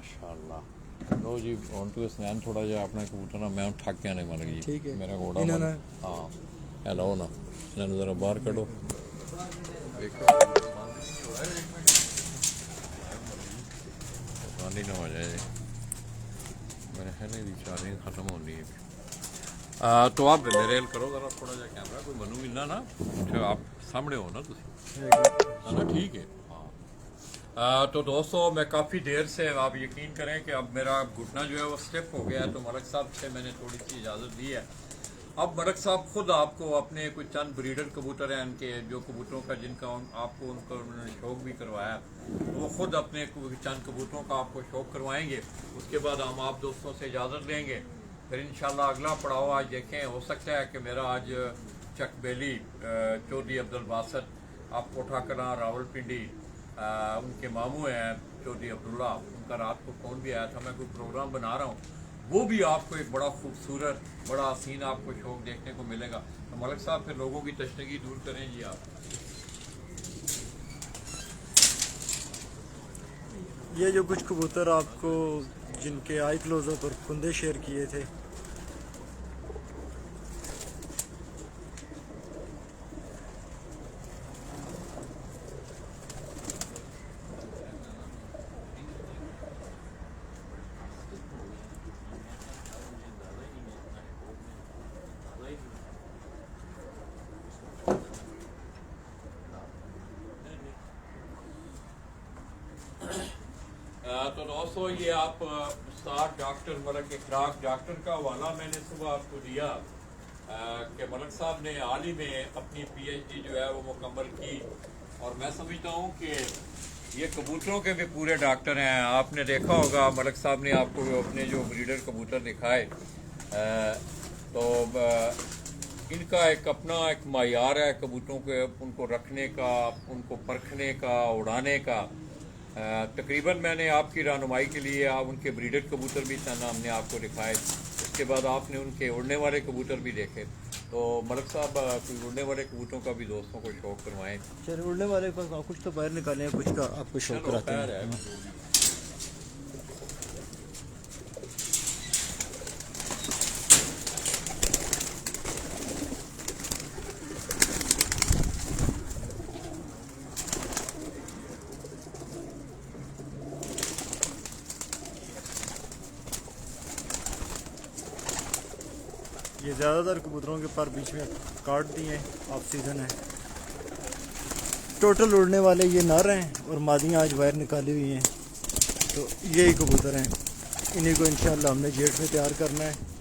S1: माशाअल्लाह। लो जी ਹੁਣ ਤੂੰ ਇਸਨਾਨ ਥੋੜਾ ਜਿਹਾ ਆਪਣਾ ਕਬੂਤਰ ਨਾ ਮੈਂ ਥੱਕ ਗਿਆ ਨਹੀਂ ਮਰ ਗਈ
S3: ठीक है
S1: ਮੇਰਾ ਘੋੜਾ
S3: इन्होंने
S1: ਹਾਂ ਇਹ ਲਓ ਨਾ ਇਹਨਾਂ ਨੂੰ ਜ਼ਰਾ ਬਾਹਰ ਕੱਢੋ ਦੇਖੋ ਪਾਣੀ ਨਾ ਹੋ ਜਾਏ मेरे ख्याल में चार्जिंग ख़त्म हो रही है तो आप रेल करो ज़रा थोड़ा सा कैमरा कोई बनू मिलना ना अच्छा आप सामने हो ना तुसी ना ठीक है हाँ तो दोस्तों मैं काफ़ी देर से आप यकीन करें कि अब मेरा घुटना जो है वो स्लिप हो गया है तो मलक साहब से मैंने थोड़ी सी इजाज़त दी है अब मलक साहब खुद आपको अपने कुछ चंद ब्रीडर कबूतर हैं उनके जो कबूतरों का जिनका आपको उनको उन्होंने शौक़ भी करवाया तो वो खुद अपने चंद कबूतरों का आपको शौक़ करवाएंगे उसके बाद हम आप दोस्तों से इजाज़त लेंगे फिर इंशाल्लाह अगला पड़ाव आज देखें हो सकता है कि मेरा आज चक बेली चौधरी अब्दुल बासत आप कोठा कलां रावलपिंडी उनके मामू हैं चौधरी अब्दुल्ला उनका रात को फ़ोन भी आया था मैं कोई प्रोग्राम बना रहा हूँ वो भी आपको एक बड़ा खूबसूरत बड़ा हसीन आपको शौक़ देखने को मिलेगा तो मलिक साहब फिर लोगों की तशनगी दूर करें जी आप
S3: ये जो कुछ कबूतर आपको जिनके आई क्लोजर पर कुंदे शेयर किए थे
S1: तो दोस्तों ये आप उस्ताद डॉक्टर मलक इखलाक डॉक्टर का हवाला मैंने सुबह आपको दिया कि मलक साहब ने हाल ही में अपनी पीएचडी जो है वो मुकम्मल की और मैं समझता हूँ कि ये कबूतरों के भी पूरे डॉक्टर हैं आपने देखा होगा मलक साहब ने आपको अपने जो ब्रीडर कबूतर दिखाए तो इनका एक अपना एक मायार है कबूतरों के उनको रखने का उनको परखने का उड़ाने का तकरीबन मैंने आपकी रहनुमाई के लिए आप उनके ब्रीडर कबूतर भी चंद हमने आपको दिखाए उसके बाद आपने उनके उड़ने वाले कबूतर भी देखे तो मलक साहब कोई उड़ने वाले कबूतरों का भी दोस्तों को शौक़ करवाएं
S3: चलिए उड़ने वाले का कुछ तो बाहर निकाले हैं कुछ का आपको शौक़ कराते हैं ये ज़्यादातर कबूतरों के पर बीच में काट दिए ऑफ सीज़न है टोटल उड़ने वाले ये नर हैं और मादियाँ आज बाहर निकाली हुई हैं तो यही कबूतर हैं इन्हीं को इंशाल्लाह हमने जेट में तैयार करना है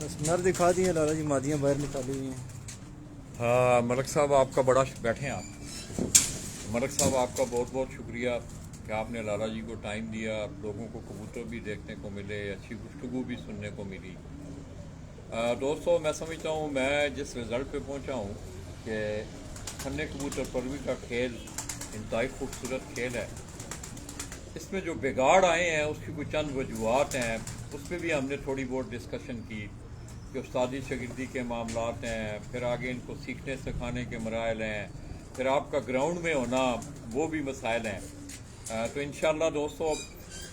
S3: बस नर दिखा दिए लाला जी मादियाँ बाहर निकाली हुई हैं
S1: हाँ मलक साहब आपका बड़ा बैठे हैं आप मलक साहब आपका बहुत बहुत शुक्रिया कि आपने लाला जी को टाइम दिया लोगों को कबूतर भी देखने को मिले अच्छी गुफ्तगू भी सुनने को मिली दोस्तों मैं समझता हूँ मैं जिस रिज़ल्ट पे पहुँचा हूँ कि फन्ने कबूतर परवी का खेल इंतहाई खूबसूरत खेल है इसमें जो बिगाड़ आए हैं उसकी कुछ चंद वजूहत हैं उस पर भी हमने थोड़ी बहुत डिस्कशन की कि उस्तादी शागिर्दी के मामलात हैं फिर आगे इनको सीखने सिखाने के मराइल हैं फिर आपका ग्राउंड में होना वो भी मसाइल हैं तो इंशाल्लाह दोस्तों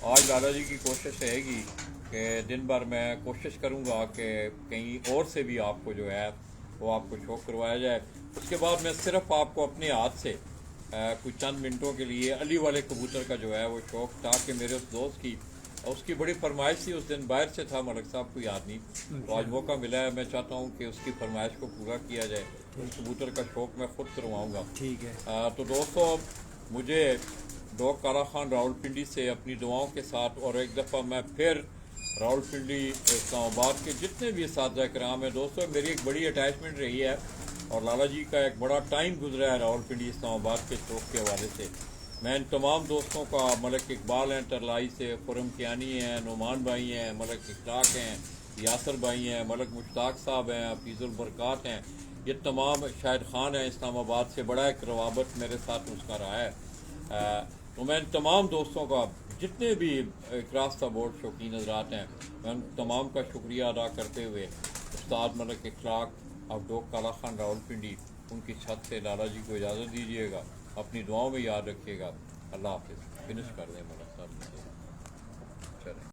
S1: आज लाला जी की कोशिश रहेगी कि दिन भर मैं कोशिश करूँगा कि कहीं और से भी आपको जो है वो आपको शौक़ करवाया जाए उसके बाद मैं सिर्फ आपको अपने हाथ से कुछ चंद मिनटों के लिए अली वाले कबूतर का जो है वो शौक़ था कि मेरे उस दोस्त की उसकी बड़ी फरमाइश थी उस दिन बाहर से था मलक साहब को याद नहीं तो आज मौका मिला है मैं चाहता हूँ कि उसकी फरमाइश को पूरा किया जाए उस कबूतर का शौक़ मैं खुद करवाऊँगा
S3: ठीक है
S1: तो दोस्तों मुझे डॉग काला खान रावलपिंडी से अपनी दुआओं के साथ और एक दफ़ा मैं फिर रावलपिंडी इस्लामाबाद के जितने भी साथी कराम हैं दोस्तों मेरी एक बड़ी अटैचमेंट रही है और लाला जी का एक बड़ा टाइम गुजरा है रावलपिंडी इस्लामाबाद के शौक़ के हवाले से मैं इन तमाम दोस्तों का मलक इकबाल हैं टरलाई से खुरम कियानी हैं नुमान भाई हैं मलक इखलाक हैं यासर भाई हैं मलक मुश्ताक साहब हैं हफीज़ुल बरक़ात हैं ये तमाम शाहिद खान है इस्लामाबाद से, बड़ा एक रवाबत मेरे साथ उसका रहा है। तो मैं इन तमाम दोस्तों का, जितने भी क्रॉस द बोर्ड शौकीन हजरात हैं, मैं उन तमाम का शुक्रिया अदा करते हुए उस्ताद मलिक इखलाक अब्दोक काला खान रावलपिंडी, उनकी छत से लाला जी को इजाज़त दीजिएगा। अपनी दुआओं में याद रखिएगा। अल्लाह हाफिज़। फिनिश कर दें मलिक साहब। चलें।